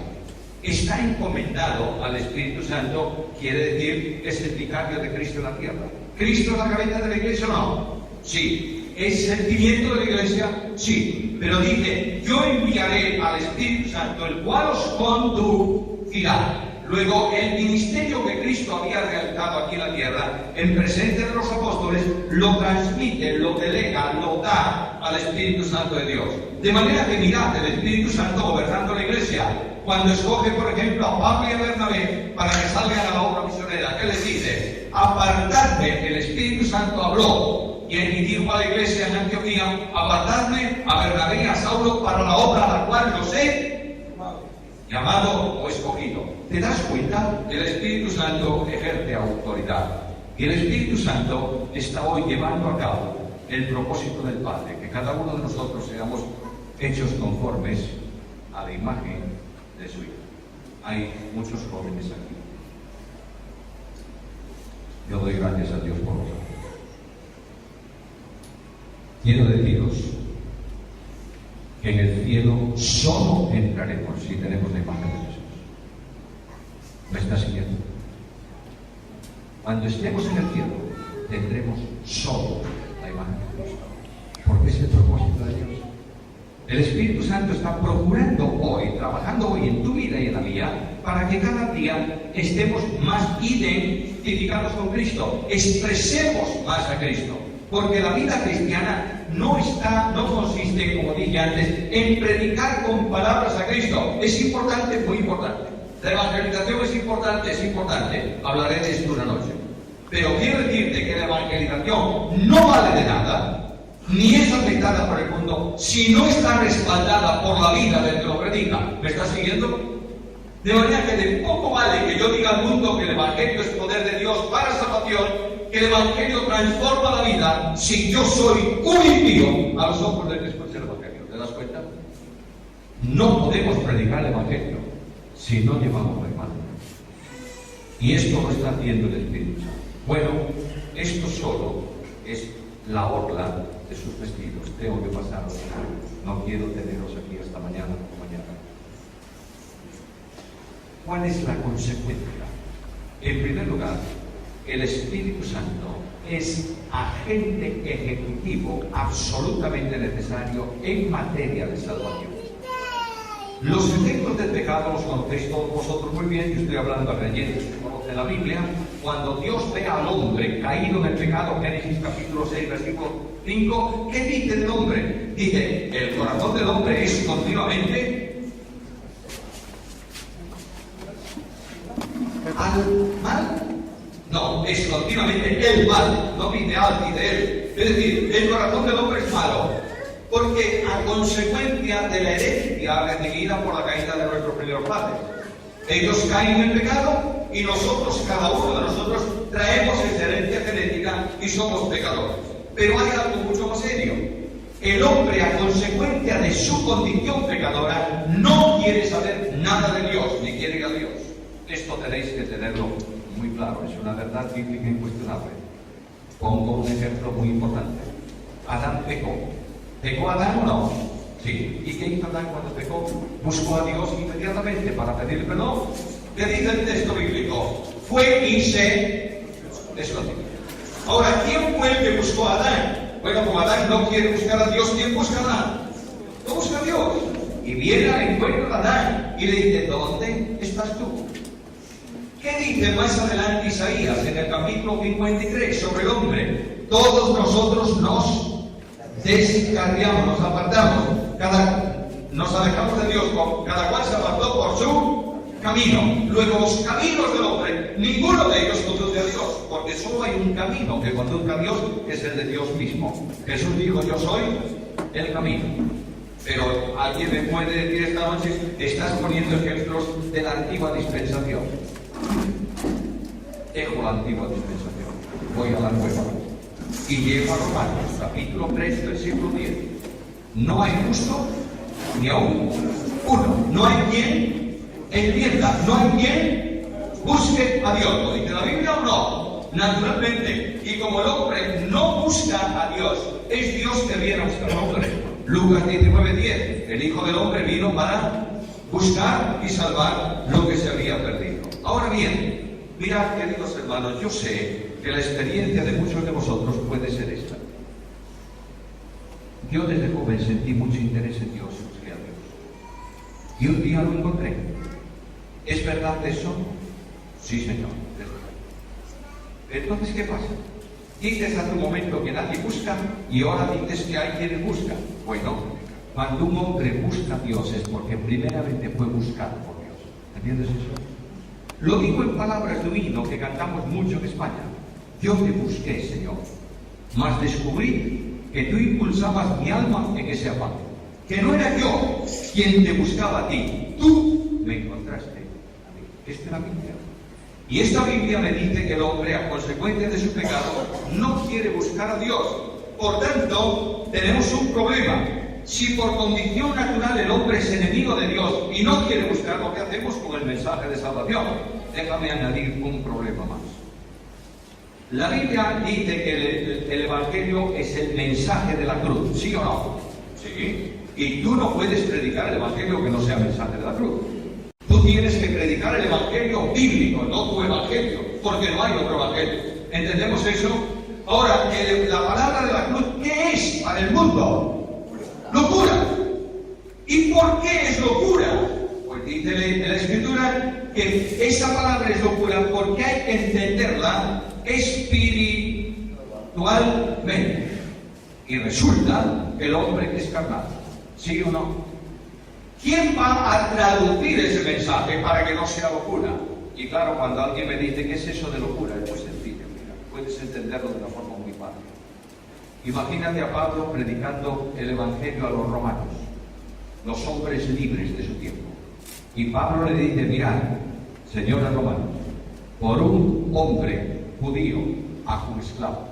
está encomendado al Espíritu Santo, quiere decir que es el vicario de Cristo en la tierra. ¿Cristo es la cabeza de la iglesia o no? Sí. ¿Es el cimiento de la iglesia? Sí. Pero dice: yo enviaré al Espíritu Santo, el cual os conducirá. Luego, el ministerio que Cristo había realizado aquí en la tierra, en presencia de los apóstoles, lo transmite, lo delega, lo da al Espíritu Santo de Dios. De manera que mirad el Espíritu Santo gobernando la iglesia. Cuando escoge, por ejemplo, a Pablo y a Bernabé para que salgan a la obra misionera, ¿qué les dice? Apartadme, el Espíritu Santo habló y dijo a la iglesia en Antioquía: apartadme a Bernabé y a Saulo para la obra a la cual los he llamado o escogido. ¿Te das cuenta? El Espíritu Santo ejerce autoridad. Y el Espíritu Santo está hoy llevando a cabo el propósito del Padre, que cada uno de nosotros seamos hechos conformes a la imagen de su Hijo. Hay muchos jóvenes aquí. Yo doy gracias a Dios por vosotros. Quiero deciros que en el cielo solo entraremos si tenemos la imagen de Jesús. ¿Me está siguiendo? Cuando estemos en el cielo, tendremos solo la imagen de Cristo. Porque es el propósito de Dios. El Espíritu Santo está procurando hoy, trabajando hoy en tu vida y en la mía, para que cada día estemos más identificados con Cristo, expresemos más a Cristo. Porque la vida cristiana no consiste, como dije antes, en predicar con palabras a Cristo. Es importante, muy importante. La evangelización es importante. Hablaré de esto una noche. Pero quiero decirte que la evangelización no vale de nada, ni es aceptada por el mundo, si no está respaldada por la vida del que lo predica. ¿Me estás siguiendo? De manera que de poco vale que yo diga al mundo que el evangelio es poder de Dios para salvación, que el evangelio transforma la vida, si yo soy un impío a los ojos del que escucha el evangelio. ¿Te das cuenta? No podemos predicar el evangelio si no llevamos la imagen. Y esto lo está haciendo el Espíritu Santo. Bueno, esto solo es la orla de sus vestidos. Tengo que pasar. No quiero teneros aquí hasta mañana. ¿Cuál es la consecuencia? En primer lugar, el Espíritu Santo es agente ejecutivo absolutamente necesario en materia de salvación. Los efectos del pecado los conocéis todos vosotros muy bien. Yo estoy hablando a creyentes que conocen la Biblia. Cuando Dios ve al hombre caído en el pecado, Génesis capítulo 6, versículo 5, ¿qué dice del hombre? Dice: el corazón del hombre es continuamente al mal. No, es continuamente el mal, no dice al, dice él. Es decir, el corazón del hombre es malo, porque a consecuencia de la herencia recibida por la caída de nuestros primeros padres. Ellos caen en el pecado y nosotros, cada uno de nosotros, traemos esa herencia genética y somos pecadores. Pero hay algo mucho más serio. El hombre, a consecuencia de su condición pecadora, no quiere saber nada de Dios, ni quiere ir a Dios. Esto tenéis que tenerlo muy claro, es una verdad bíblica incuestionable. Pongo un ejemplo muy importante. Adán pecó. ¿Pecó Adán o no? Sí. ¿Y qué hizo Adán cuando pecó? Buscó a Dios inmediatamente para pedirle perdón. ¿Qué dice el texto bíblico? Fue y se escondió. Ahora, ¿quién fue el que buscó a Adán? Bueno, como Adán no quiere buscar a Dios, ¿quién busca a Adán? No busca a Dios. Y viene al encuentro de Adán y le dice: ¿dónde estás tú? ¿Qué dice más adelante Isaías en el capítulo 53 sobre el hombre? Todos nosotros nos descarriamos, nos apartamos, nos alejamos de Dios, cada cual se apartó por su camino. Luego los caminos del hombre, ninguno de ellos conduce a Dios, porque solo hay un camino que conduce a Dios, que es el de Dios mismo. Jesús dijo: yo soy el camino. Pero alguien me puede decir esta noche: estás poniendo ejemplos de la antigua dispensación. Dejo la antigua dispensación, voy a la nueva y llego a Romanos capítulo 3 versículo 10. No hay justo ni aún uno, no hay quien entienda, no hay quien busque a Dios. ¿Lo dice la Biblia o no? Naturalmente. Y como el hombre no busca a Dios, es Dios que viene a buscar al hombre. Lucas 19:10, el Hijo del Hombre vino para buscar y salvar lo que se había perdido. Ahora bien, mirad, queridos hermanos, yo sé que la experiencia de muchos de vosotros puede ser esta. Yo desde joven sentí mucho interés en Dios, busqué a Dios. Y un día lo encontré. ¿Es verdad eso? Sí, Señor. Entonces, ¿qué pasa? Dices a tu momento que nadie busca y ahora dices que hay quienes buscan. Bueno, cuando un hombre busca a Dios es porque primeramente fue buscado por Dios. ¿Entiendes eso? Lo digo en palabras de un himno que cantamos mucho en España. Yo te busqué, Señor, mas descubrí que tú impulsabas mi alma en ese afán. Que no era yo quien te buscaba a ti, tú me encontraste a mí. Esta es la Biblia. Y esta Biblia me dice que el hombre, a consecuencia de su pecado, no quiere buscar a Dios. Por tanto, tenemos un problema. Si por condición natural el hombre es enemigo de Dios y no quiere buscar, ¿qué hacemos con el mensaje de salvación? Déjame añadir un problema más. La Biblia dice que el Evangelio es el mensaje de la cruz, ¿sí o no? Sí. Y tú no puedes predicar el Evangelio que no sea mensaje de la cruz. Tú tienes que predicar el Evangelio bíblico, no tu Evangelio, porque no hay otro Evangelio. ¿Entendemos eso? Ahora, la palabra de la cruz, ¿qué es para el mundo? Locura. ¿Y por qué es locura? Pues dice la Escritura que esa palabra es locura porque hay que entenderla espiritualmente. Y resulta que el hombre es carnal. ¿Sí o no? ¿Quién va a traducir ese mensaje para que no sea locura? Y claro, cuando alguien me dice ¿qué es eso de locura? Es muy sencillo, mira, puedes entenderlo de una forma muy fácil. Imagínate a Pablo predicando el Evangelio a los romanos, los hombres libres de su tiempo. Y Pablo le dice: mirad, señores romanos, por un hombre judío a un esclavo,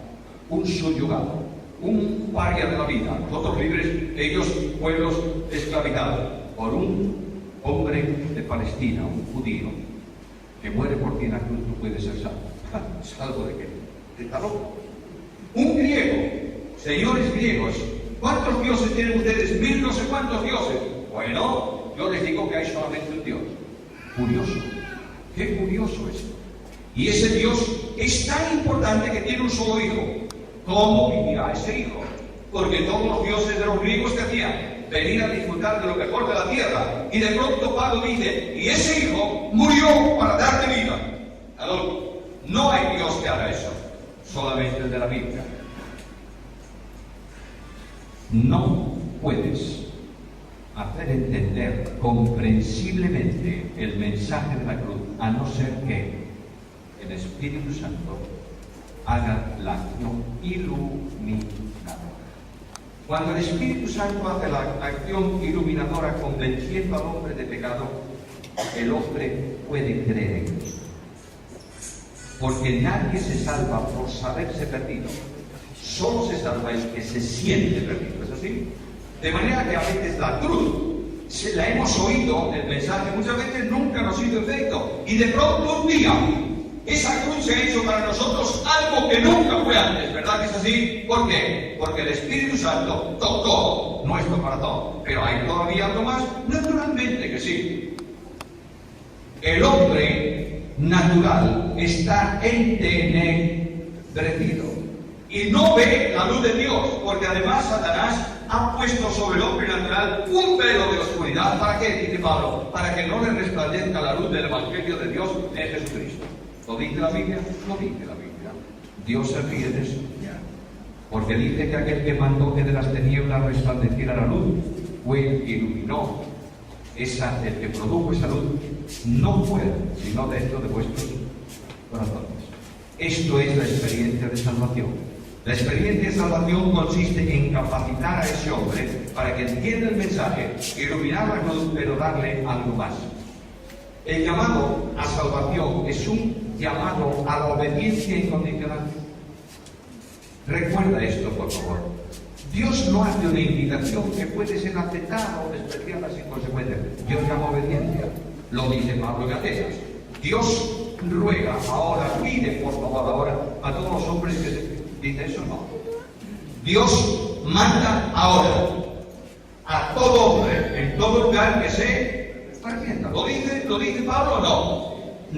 un subyugado, un paria de la vida, nosotros libres, ellos pueblos esclavizados, por un hombre de Palestina, un judío, que muere por ti en la cruz, tú puedes ser salvo. ¿Salvo de qué? ¿Está loco? Un griego, señores griegos, ¿cuántos dioses tienen ustedes? 1000 no sé cuántos dioses. Bueno, yo les digo que hay solamente un Dios. Curioso. Qué curioso esto. Y ese Dios es tan importante que tiene un solo hijo. ¿Cómo vivirá ese hijo? Porque todos los dioses de los griegos que hacían venir a disfrutar de lo mejor de la tierra. Y de pronto Pablo dice: y ese hijo murió para darte vida. Adolfo, no hay Dios que haga eso, solamente el de la Biblia. No puedes hacer entender comprensiblemente el mensaje de la cruz a no ser que el Espíritu Santo haga la acción iluminadora. Cuando el Espíritu Santo hace la acción iluminadora convenciendo al hombre de pecado, el hombre puede creer en Cristo. Porque nadie se salva por saberse perdido. Solo se salva el que se siente perdido. ¿Es así? De manera que a veces la cruz la hemos oído, el mensaje muchas veces nunca nos hizo efecto. Y de pronto un día esa cruz se ha hecho para nosotros algo que nunca fue antes, ¿verdad que es así? ¿Por qué? Porque el Espíritu Santo tocó nuestro corazón. Pero ¿hay todavía algo más? Naturalmente que sí. El hombre natural está entenebrecido. y no ve la luz de Dios, porque además Satanás ha puesto sobre el hombre natural un velo de oscuridad. ¿Para qué? Dice Pablo, para que no le resplandezca la luz del Evangelio de Dios en Jesucristo. ¿Lo dice la Biblia? Lo dice la Biblia. Dios se ríe de eso, porque dice que aquel que mandó que de las tinieblas resplandeciera la luz fue el que iluminó. El que produjo esa luz no fuera, sino dentro de vuestros corazones. Esto es la experiencia de salvación. La experiencia de salvación consiste en capacitar a ese hombre para que entienda el mensaje, iluminar la luz, pero darle algo más. El llamado a salvación es un llamado a la obediencia incondicional. Recuerda esto, por favor. Dios no hace una invitación que puede ser aceptada o despreciada sin consecuencias. Dios llama obediencia. Lo dice Pablo en Atenas. Dios ruega ahora, pide por favor ahora a todos los hombres que se... Dice eso, no. Dios manda ahora a todo hombre, en todo lugar, que se arrepienta. ¿Lo dice Pablo o no?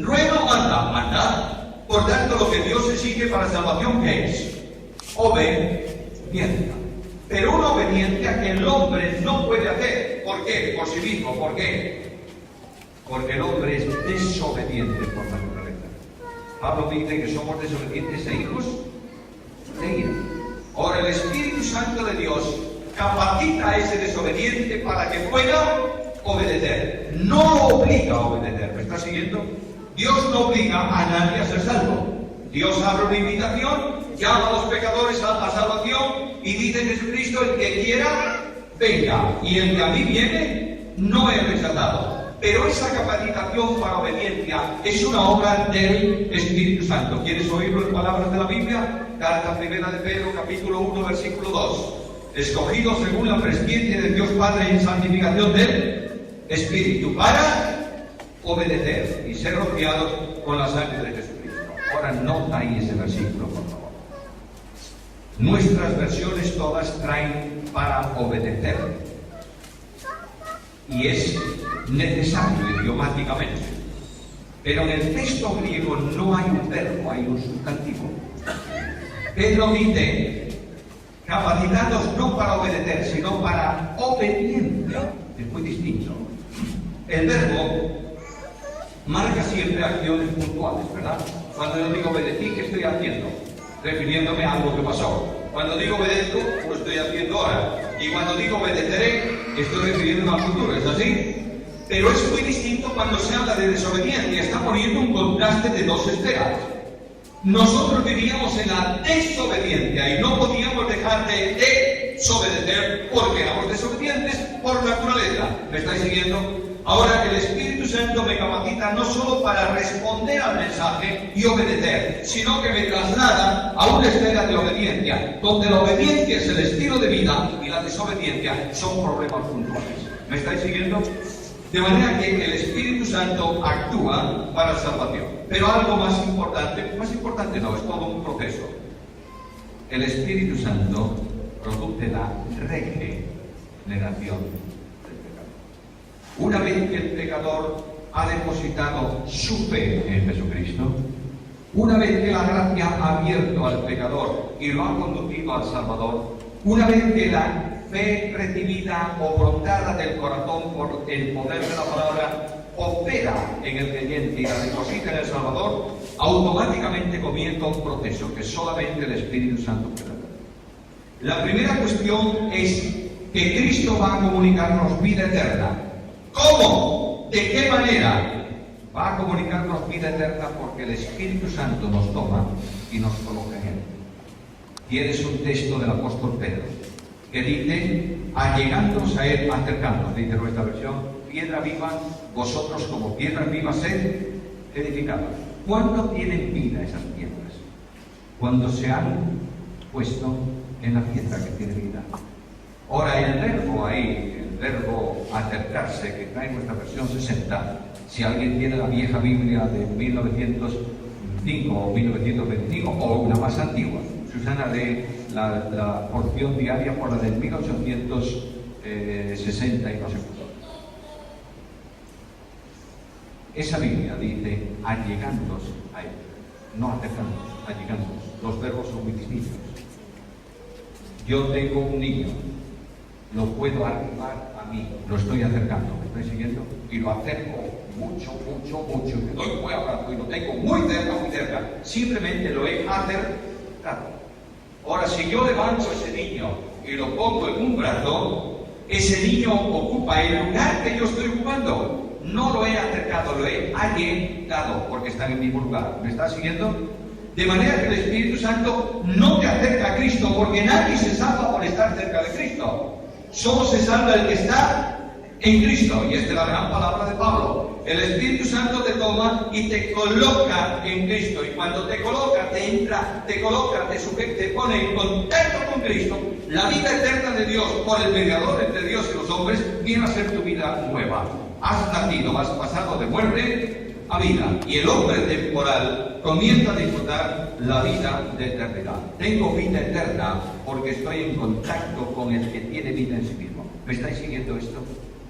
Ruega o manda. Por tanto, lo que Dios exige para salvación, ¿qué es? Obediencia. Pero una obediencia que el hombre no puede hacer. ¿Por qué? Por sí mismo. ¿Por qué? Porque el hombre es desobediente por naturaleza. Pablo dice que somos desobedientes e hijos de ira. Ahora el Espíritu Santo de Dios capacita a ese desobediente para que pueda obedecer. No lo obliga a obedecer. ¿Me está siguiendo? Dios no obliga a nadie a ser salvo. Dios abre una invitación, llama a los pecadores a salvación y dice Jesucristo: el que quiera, venga. Y el que a mí viene, no es rechazado. Pero esa capacitación para obediencia es una obra del Espíritu Santo. ¿Quieres oírlo en palabras de la Biblia? Carta primera de Pedro, capítulo 1, versículo 2. Escogidos según la presciencia de Dios Padre en santificación del Espíritu, para obedecer y ser rociados con la sangre de Jesucristo. Ahora nota ahí ese versículo, por favor. Nuestras versiones todas traen para obedecer. Y es necesario idiomáticamente. Pero en el texto griego no hay un verbo, hay un sustantivo. Pedro dice: capacitados no para obedecer, sino para obediencia. Es muy distinto. El verbo marca siempre acciones puntuales, ¿verdad? Cuando yo digo obedecí, ¿qué estoy haciendo? Refiriéndome a algo que pasó. Cuando digo obedezco, lo estoy haciendo ahora. Y cuando digo obedeceré, estoy refiriéndome al futuro. ¿Es así? Pero es muy distinto cuando se habla de desobediencia. Está poniendo un contraste de dos esferas. Nosotros vivíamos en la desobediencia y no podíamos dejar de desobedecer porque éramos desobedientes por naturaleza. ¿Me estáis siguiendo? Ahora el Espíritu Santo me capacita no solo para responder al mensaje y obedecer, sino que me traslada a una esfera de obediencia, donde la obediencia es el estilo de vida y la desobediencia son problemas puntuales. ¿Me estáis siguiendo? De manera que el Espíritu Santo actúa para la salvación. Pero algo más importante no, es todo un proceso. El Espíritu Santo produce la regeneración. Una vez que el pecador ha depositado su fe en Jesucristo, una vez que la gracia ha abierto al pecador y lo ha conducido al Salvador, una vez que la fe recibida o brotada del corazón por el poder de la palabra opera en el creyente y la deposita en el Salvador, automáticamente comienza un proceso que solamente el Espíritu Santo puede hacer. La primera cuestión es que Cristo va a comunicarnos vida eterna. ¿Cómo? ¿De qué manera? Va a comunicarnos vida eterna porque el Espíritu Santo nos toma y nos coloca en él. Tienes un texto del apóstol Pedro que dice: allegándoos a él, acercándonos, dice nuestra versión, piedra viva, vosotros como piedras vivas sed edificados. ¿Cuándo tienen vida esas piedras? Cuando se han puesto en la piedra que tiene vida. Ahora el verbo ahí, el verbo acercarse, que trae nuestra versión 60, si alguien tiene la vieja Biblia de 1905 o 1925 o una más antigua, Susana lee la porción diaria por la del 1860 y no sé cuánto. Esa Biblia dice allegándoos a él, no acercándoos, allegándoos. los verbos son muy distintos. Yo tengo un niño, lo puedo arribar a mí, lo estoy acercando, ¿me estoy siguiendo? Y lo acerco mucho, y le doy un buen abrazo y lo tengo muy cerca, simplemente lo he acercado. Ahora, si yo levanto a ese niño y lo pongo en un brazo, ese niño ocupa el lugar que yo estoy ocupando. No lo he acercado, lo he allegado, porque está en el mismo lugar. ¿Me está siguiendo? De manera que el Espíritu Santo no te acerca a Cristo, porque nadie se salva por estar cerca de Cristo. Solo se salva el que está en Cristo, y esta es la gran palabra de Pablo. El Espíritu Santo te toma y te coloca en Cristo, y cuando te coloca, te sujeta, te pone en contacto con Cristo. La vida eterna de Dios, por el mediador entre Dios y los hombres, viene a ser tu vida nueva. Has nacido, has pasado de muerte a vida, y el hombre temporal comienza a disfrutar la vida de eternidad. Tengo vida eterna porque estoy en contacto con el que tiene vida en sí mismo. ¿Me estáis siguiendo esto?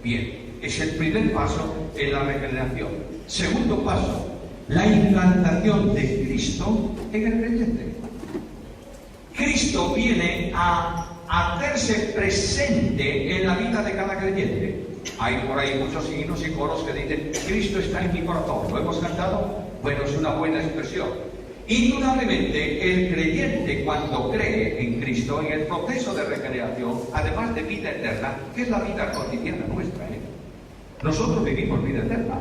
Bien, es el primer paso en la regeneración. Segundo paso, la implantación de Cristo en el creyente. Cristo viene a hacerse presente en la vida de cada creyente. Hay por ahí muchos himnos y coros que dicen: Cristo está en mi corazón. ¿Lo hemos cantado? Bueno, es una buena expresión. Indudablemente, el creyente, cuando cree en Cristo, en el proceso de regeneración, además de vida eterna, que es la vida cotidiana nuestra, nosotros vivimos vida eterna.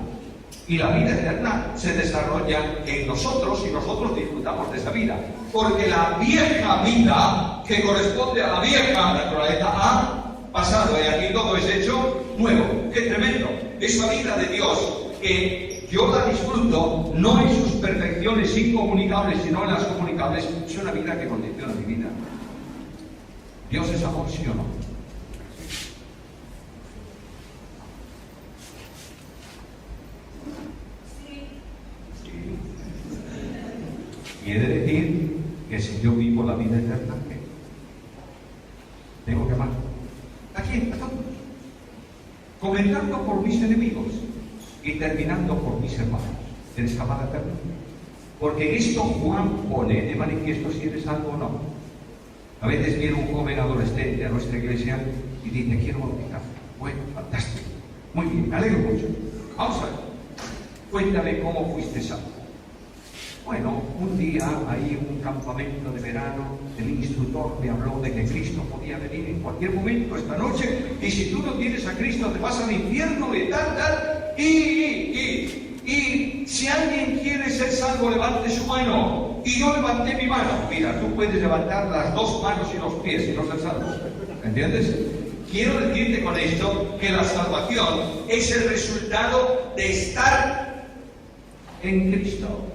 Y la vida eterna se desarrolla en nosotros y nosotros disfrutamos de esa vida. Porque la vieja vida, que corresponde a la vieja naturaleza, ha pasado y aquí todo es hecho nuevo. ¡Qué tremendo! Esa vida de Dios que yo la disfruto no en sus perfecciones incomunicables, sino en las comunicables, es una vida que condiciona mi vida. ¿Dios es amor, sí o no? Y he de decir que si yo vivo la vida eterna, ¿qué? Tengo que amar. ¿A quién? A todos. Comenzando por mis enemigos y terminando por mis hermanos. ¿Eres amada eterna? Porque en esto Juan pone de manifiesto si eres algo o no. A veces viene un joven adolescente a nuestra iglesia y dice: quiero bautizar. Bueno, fantástico. Muy bien, me alegro mucho. Vamos a ver. Cuéntame cómo fuiste salvo. Bueno, un día, ahí en un campamento de verano, el instructor me habló de que Cristo podía venir en cualquier momento esta noche, y si tú no tienes a Cristo te vas al infierno y tal, y si alguien quiere ser salvo, levante su mano. Y yo levanté mi mano. Mira, tú puedes levantar las dos manos y los pies y no ser salvo. ¿Entiendes? Quiero decirte con esto que la salvación es el resultado de estar en Cristo.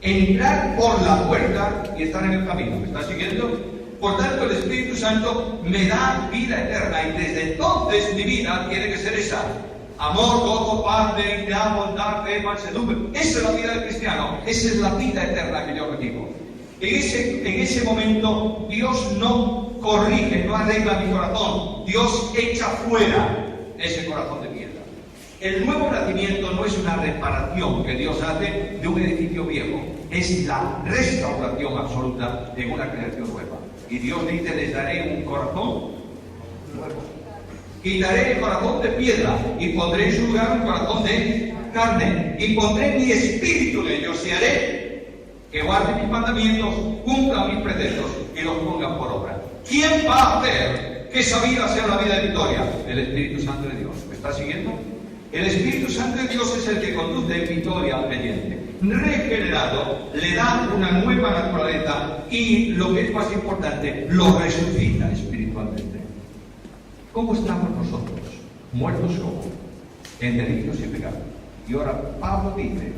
Entrar por la puerta y estar en el camino. ¿Me estás siguiendo? Por tanto, el Espíritu Santo me da vida eterna, y desde entonces mi vida tiene que ser esa: amor, gozo, paz, benignidad, bondad, fe, mansedumbre. Esa es la vida del cristiano. Esa es la vida eterna que yo recibo. En ese momento Dios no corrige, no arregla mi corazón. Dios echa fuera ese corazón de piedra. El nuevo nacimiento no es una reparación que Dios hace de un edificio viejo, es la restauración absoluta de una creación nueva. Y Dios dice: les daré un corazón nuevo. Quitaré el corazón de piedra y pondré en su lugar un corazón de carne. Y pondré mi espíritu en ellos y haré que guarden mis mandamientos, cumplan mis preceptos y los pongan por obra. ¿Quién va a hacer que esa vida sea una vida de victoria? El Espíritu Santo de Dios. ¿Me está siguiendo? El Espíritu Santo de Dios es el que conduce en victoria al creyente. Regenerado, le da una nueva naturaleza y, lo que es más importante, lo resucita espiritualmente. ¿Cómo estamos nosotros? Muertos como en delitos y pecados. Y ahora Pablo dice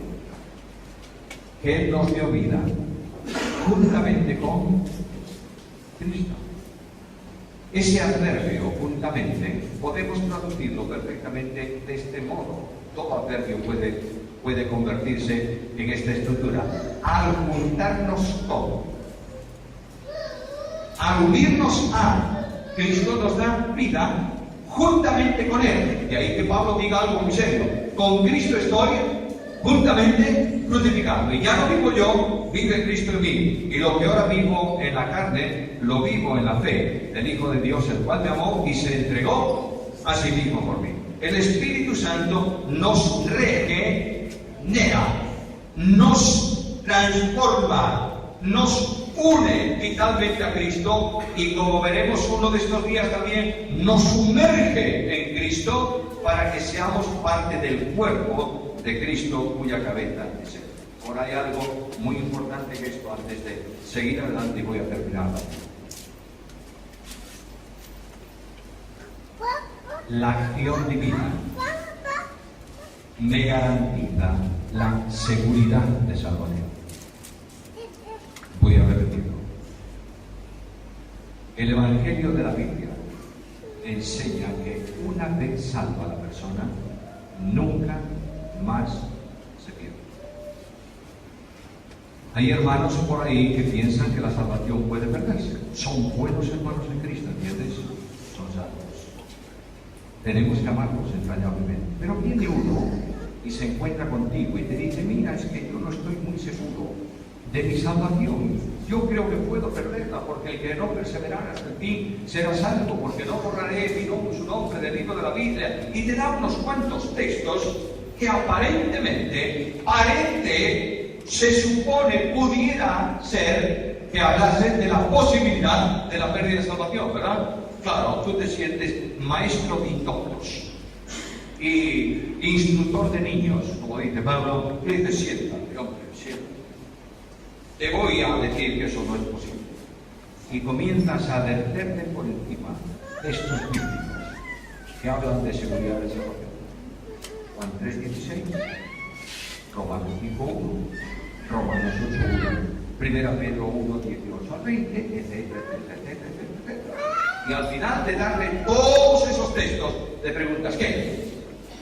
que Él nos dio vida juntamente con Cristo. Ese adverbio, juntamente, podemos traducirlo perfectamente de este modo. Todo adverbio puede convertirse en esta estructura. Al juntarnos todo, al unirnos a Cristo, nos da vida juntamente con Él. De ahí que Pablo diga algo muy serio: con Cristo estoy juntamente crucificado. Y ya no vivo yo, vive Cristo en mí. Y lo que ahora vivo en la carne, lo vivo en la fe del Hijo de Dios, el cual me amó y se entregó a sí mismo por mí. El Espíritu Santo nos regenera, nos transforma, nos une vitalmente a Cristo y, como veremos uno de estos días también, nos sumerge en Cristo para que seamos parte del cuerpo de Cristo, cuya cabeza es Él. Ahora hay algo muy importante que esto, antes de seguir adelante, y voy a terminar. La acción divina me garantiza la seguridad de salvación. Voy a repetirlo. El Evangelio de la Biblia enseña que una vez salva a la persona, nunca más se pierde. Hay hermanos por ahí que piensan que la salvación puede perderse. Son buenos hermanos en Cristo, ¿entiendes? Son salvos. Tenemos que amarlos entrañablemente. Pero viene uno y se encuentra contigo y te dice: mira, es que yo no estoy muy seguro de mi salvación. Yo creo que puedo perderla, porque el que no perseverara hasta el fin será salvo, porque no borraré su nombre del libro de la Biblia. Y te da unos cuantos textos que aparentemente, se supone, pudiera ser que hablasen de la posibilidad de la pérdida de salvación, ¿verdad? Claro, tú te sientes maestro vitocos y instructor de niños, como dice Pablo, y dices: siéntate, hombre, siéntate. Te voy a decir que eso no es posible. Y comienzas a verterte por encima estos bíblicos que hablan de seguridad de salvación. Juan 3:16, Romanos 5:1, Romanos 8:1, 1 Pedro 1:18-20, etc. Y al final de darle todos esos textos, te preguntas: ¿qué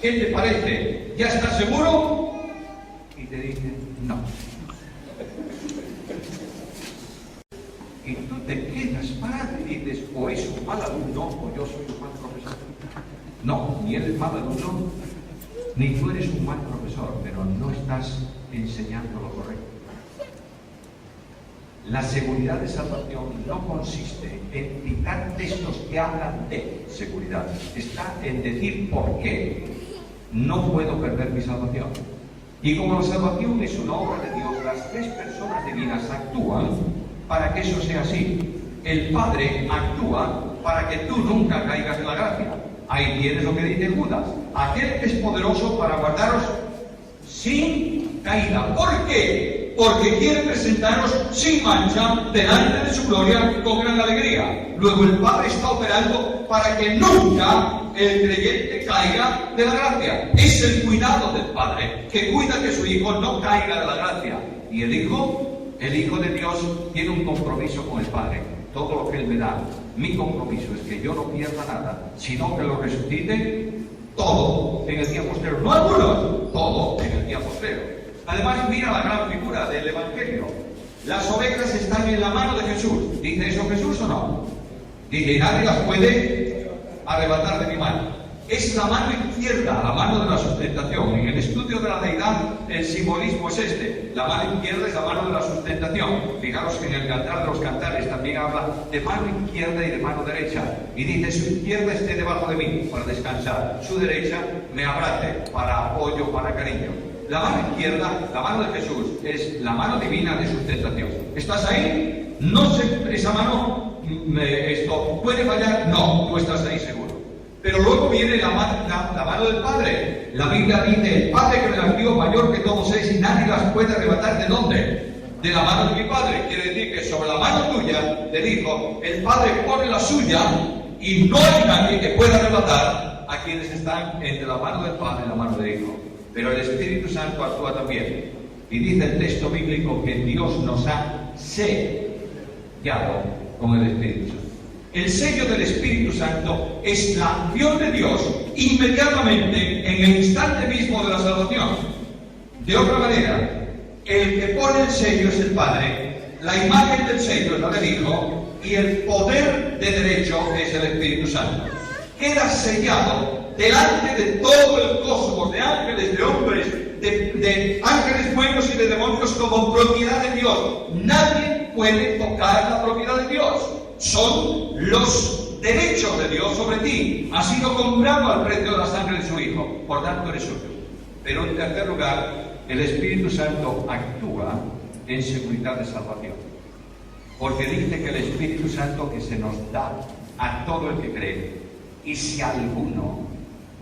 te parece? ¿Ya estás seguro? Y te dice: no. Y tú te quedas parado y dices: o es un mal alumno o yo soy un mal profesor. No, ni él es mal alumno, ni tú eres un mal profesor, pero no estás enseñando lo correcto. La seguridad de salvación no consiste en citar textos que hablan de seguridad. Está en decir por qué no puedo perder mi salvación. Y como la salvación es una obra de Dios, las tres personas divinas actúan para que eso sea así. El Padre actúa para que tú nunca caigas en la gracia. Ahí tienes lo que dice Judas: aquel que es poderoso para guardaros sin caída. ¿Por qué? Porque quiere presentaros sin mancha delante de su gloria con gran alegría. Luego el Padre está operando para que nunca el creyente caiga de la gracia. Es el cuidado del Padre, que cuida que su Hijo no caiga de la gracia. Y el Hijo de Dios tiene un compromiso con el Padre. Todo lo que Él me da, mi compromiso es que yo no pierda nada, sino que lo resucite todo en el día postrero. No algunos, todo en el día postrero. Además, mira la gran figura del Evangelio. Las ovejas están en la mano de Jesús. ¿Dice eso Jesús o no? Dice: nadie las puede arrebatar de mi mano. Es la mano izquierda, la mano de la sustentación. En el estudio de la deidad, el simbolismo es este. La mano izquierda es la mano de la sustentación. Fijaros que en el Cantar de los Cantares también habla de mano izquierda y de mano derecha. Y dice: su izquierda esté debajo de mí para descansar, su derecha me abrace para apoyo, para cariño. La mano izquierda, la mano de Jesús, es la mano divina de sustentación. ¿Estás ahí? No sé, esa mano, esto puede fallar. No, tú estás ahí seguro. Pero luego viene la mano del Padre. La Biblia dice: el Padre que me las dio, mayor que todos es, y nadie las puede arrebatar. ¿De dónde? De la mano de mi Padre. Quiere decir que sobre la mano tuya, del Hijo, el Padre pone la suya, y no hay nadie que pueda arrebatar a quienes están entre la mano del Padre y la mano del Hijo. Pero el Espíritu Santo actúa también. Y dice el texto bíblico que Dios nos ha sellado con el Espíritu Santo. El sello del Espíritu Santo es la acción de Dios inmediatamente en el instante mismo de la salvación. De otra manera, el que pone el sello es el Padre, la imagen del sello es la del Hijo, y el poder de derecho es el Espíritu Santo. Queda sellado delante de todo el cosmos de ángeles, de hombres, de ángeles buenos y de demonios como propiedad de Dios. Nadie puede tocar la propiedad de Dios. Son los derechos de Dios sobre ti. Has sido comprado al precio de la sangre de su Hijo, por tanto eres suyo. Pero en tercer lugar, el Espíritu Santo actúa en seguridad de salvación. Porque dice que el Espíritu Santo que se nos da a todo el que cree. Y si alguno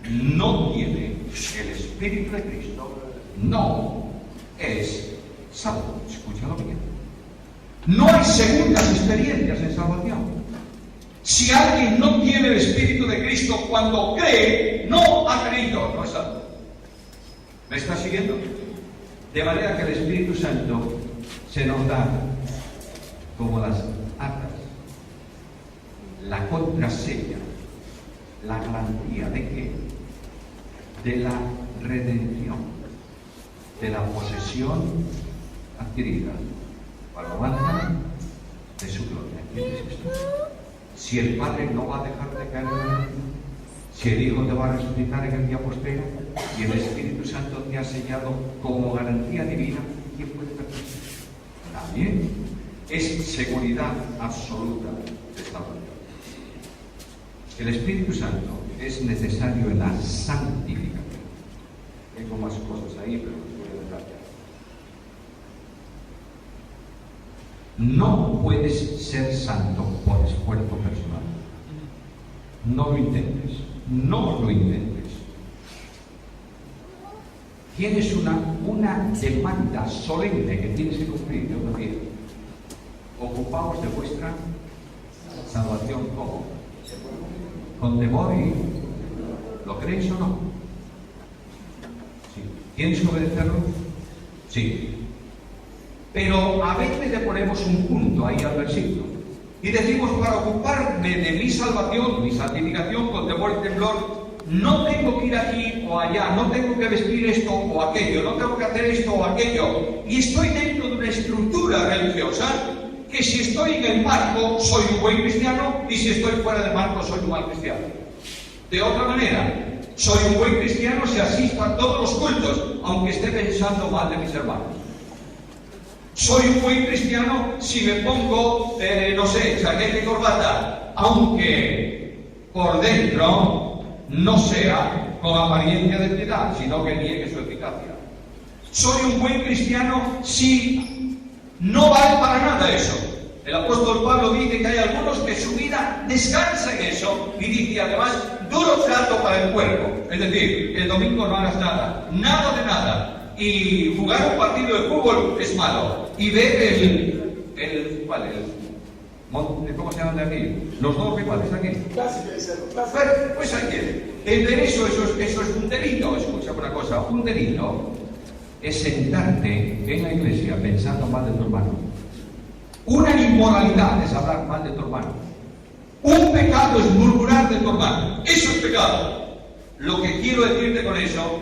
no tiene el Espíritu de Cristo, no es salvo. Escúchalo bien. No hay segundas experiencias en salvación. Si alguien no tiene el Espíritu de Cristo cuando cree, no ha creído, no es salvo. ¿Me está siguiendo? De manera que el Espíritu Santo se nos da como las arras, la contraseña, la garantía de que de la redención, de la posesión adquirida para la alabanza de su gloria. ¿Entiendes esto? Si el Padre no va a dejar de caer en la vida, si el Hijo te va a resucitar en el día postrero y el Espíritu Santo te ha sellado como garantía divina, ¿quién puede perderse? Nadie. Es seguridad absoluta de salvación. El Espíritu Santo es necesario en la santificación. Tengo más cosas ahí, pero los voy a dejar ya. No puedes ser santo por esfuerzo personal. No lo intentes. No lo intentes. Tienes una demanda solemne que tienes que cumplir. Yo también. Ocupaos de vuestra salvación. ¿Cómo? Con temor y... ¿Lo creéis o no? Sí. ¿Tienes que obedecerlo? Sí. Pero a veces le ponemos un punto ahí al versículo. Y decimos, para ocuparme de mi salvación, mi santificación con temor y temblor, no tengo que ir aquí o allá, no tengo que vestir esto o aquello, no tengo que hacer esto o aquello. Y estoy dentro de una estructura religiosa que si estoy en el marco soy un buen cristiano y si estoy fuera del marco soy un mal cristiano. De otra manera, soy un buen cristiano si asisto a todos los cultos, aunque esté pensando mal de mis hermanos. Soy un buen cristiano si me pongo, no sé, chaqueta y corbata, aunque por dentro no sea con apariencia de piedad, sino que niegue su eficacia. Soy un buen cristiano si no vale para nada eso. El apóstol Pablo dice que hay algunos que su vida descansa en eso y dice además duro trato para el cuerpo. Es decir, el domingo no hagas nada, nada de nada. Y jugar un partido de fútbol es malo. Y ver ¿cómo se llaman de aquí? Los dos rivales de aquí. Pues aquí. El ver eso es un delito. Escucha una cosa, un delito es sentarte en la iglesia pensando mal de tu hermano. Una inmoralidad es hablar mal de tu hermano. Un pecado es murmurar de tu hermano. Eso es pecado. Lo que quiero decirte con eso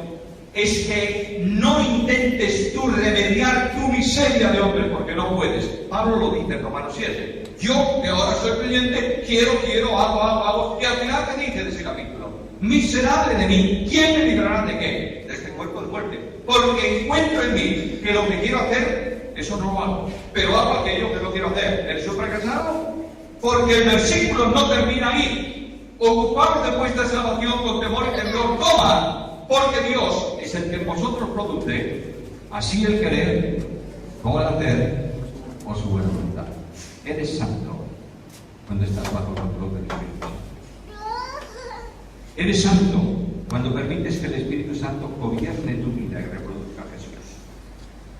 es que no intentes tú remediar tu miseria de hombre, porque no puedes. Pablo lo dice en Romanos 7. Yo, que ahora soy creyente, quiero, hago. Y al final, ¿qué dice de ese capítulo? Miserable de mí, ¿quién me librará de qué? De este cuerpo de muerte. Porque encuentro en mí que lo que quiero hacer, eso no lo hago. Pero hago aquello que no quiero hacer. ¿Eres un fracasado? Porque el versículo no termina ahí. Ocupaos de vuestra salvación con temor y temblor. Toma. Porque Dios es el que en vosotros produce así el querer como el hacer o su buena voluntad. Eres santo cuando estás bajo el control del Espíritu Santo. Eres santo cuando permites que el Espíritu Santo gobierne tu vida y reproduzca a Jesús.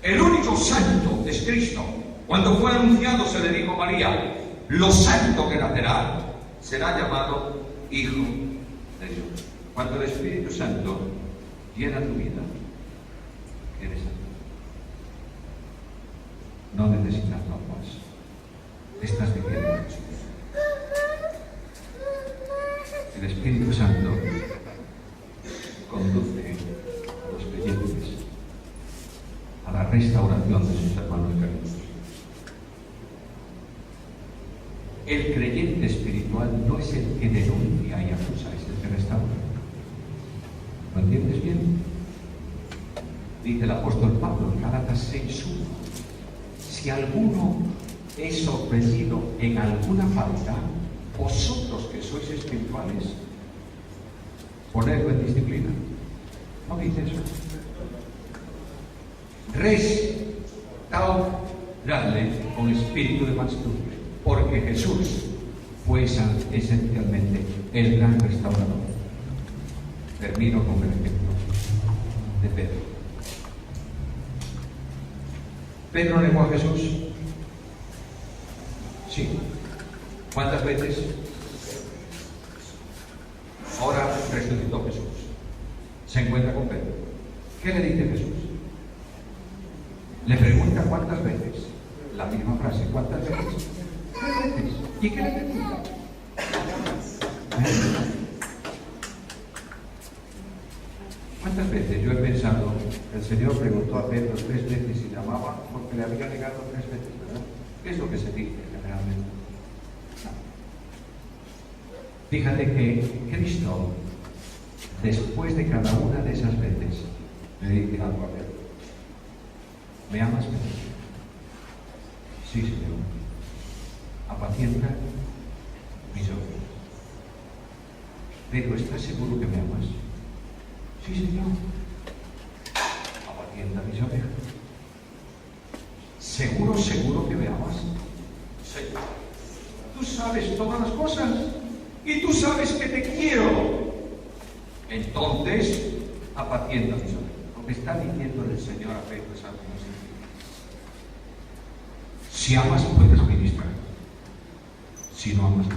El único santo es Cristo. Cuando fue anunciado se le dijo a María, lo santo que nacerá será llamado Hijo de Dios. Cuando el Espíritu Santo llena tu vida, eres santo. No necesitas normas. Estás viviendo en Jesús. El Espíritu Santo conduce a los creyentes a la restauración de sus hermanos caídos. El creyente espiritual no es el que denuncia y acusa, es el que restaura. ¿Lo entiendes bien? Dice el apóstol Pablo en Gálatas 6:1: si alguno es sorprendido en alguna falta, vosotros que sois espirituales, ponedlo en disciplina. ¿No dice eso? Restauradle con espíritu de mansedumbre, porque Jesús fue esencialmente el gran restaurador. Termino con el ejemplo de Pedro. Pedro negó a Jesús. Sí. ¿Cuántas veces? Ahora resucitó Jesús. Se encuentra con Pedro. ¿Qué le dice Jesús? Le pregunta cuántas veces. La misma frase. ¿Cuántas veces? 3 veces. ¿Y qué le pregunta? ¿Cuántas veces? Yo he pensado, el Señor preguntó a Pedro 3 veces si le amaba porque le había negado 3 veces, ¿verdad? ¿Qué es lo que se dice generalmente? No. Fíjate que Cristo, después de cada una de esas veces, le dice algo a Pedro: ¿me amas, Pedro? Sí, Señor. Apacienta mis ovejas. Pedro, ¿estás seguro que me amas? Sí, Señor. Apacienta mis ovejas. ¿Seguro, seguro que me amas? Señor. Tú sabes todas las cosas y tú sabes que te quiero. Entonces, apacienta mis ovejas. Lo que está diciendo el Señor a Pedro es algo muy sencillo. Si amas, puedes ministrar. Si no amas, no.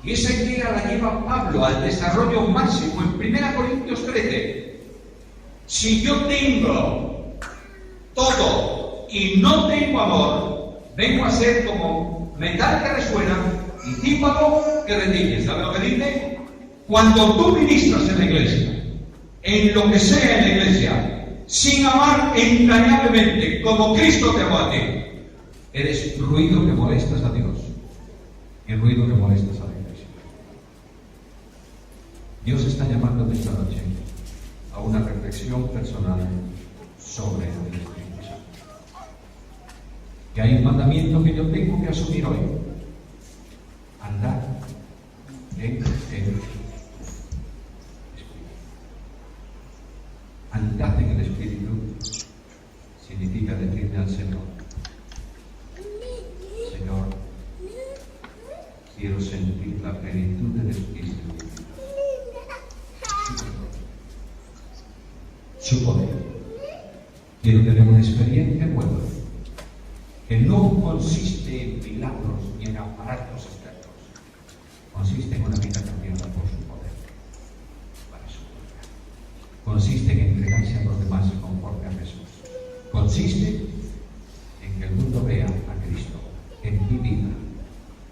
Y esa idea la lleva Pablo al desarrollo máximo en 1 Corintios 13. Si yo tengo todo y no tengo amor, vengo a ser como metal que resuena y tímpano que retiñe. ¿Sabe lo que dice? Cuando tú ministras en la iglesia, en lo que sea en la iglesia, sin amar entrañablemente como Cristo te amó a ti, eres ruido que molestas a Dios y ruido que molestas a Dios. Dios está llamando esta noche a una reflexión personal sobre el Espíritu Santo. Que hay un mandamiento que yo tengo que asumir hoy: andar en el Espíritu. Andar en el Espíritu significa decirle al Señor: Señor, quiero sentir la plenitud del Espíritu, su poder. Quiero tener una experiencia nueva que no consiste en milagros ni en aparatos externos, consiste en una vida cambiada por su poder, para su gloria. Consiste en entregarse a los demás conforme a Jesús. Consiste en que el mundo vea a Cristo en mi vida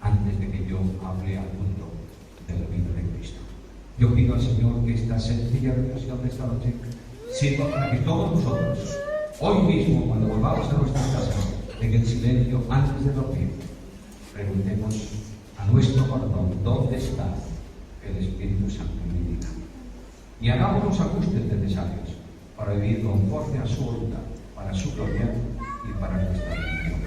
antes de que yo hable al mundo de la vida de Cristo. Yo pido al Señor que esta sencilla reflexión de esta noche sirva para que todos nosotros, hoy mismo, cuando volvamos a nuestras casas, en el silencio antes de dormir, preguntemos a nuestro corazón: ¿dónde está el Espíritu Santo en mi vida? Y hagamos los ajustes necesarios para vivir conforme a su voluntad, para su gloria y para nuestra bendición.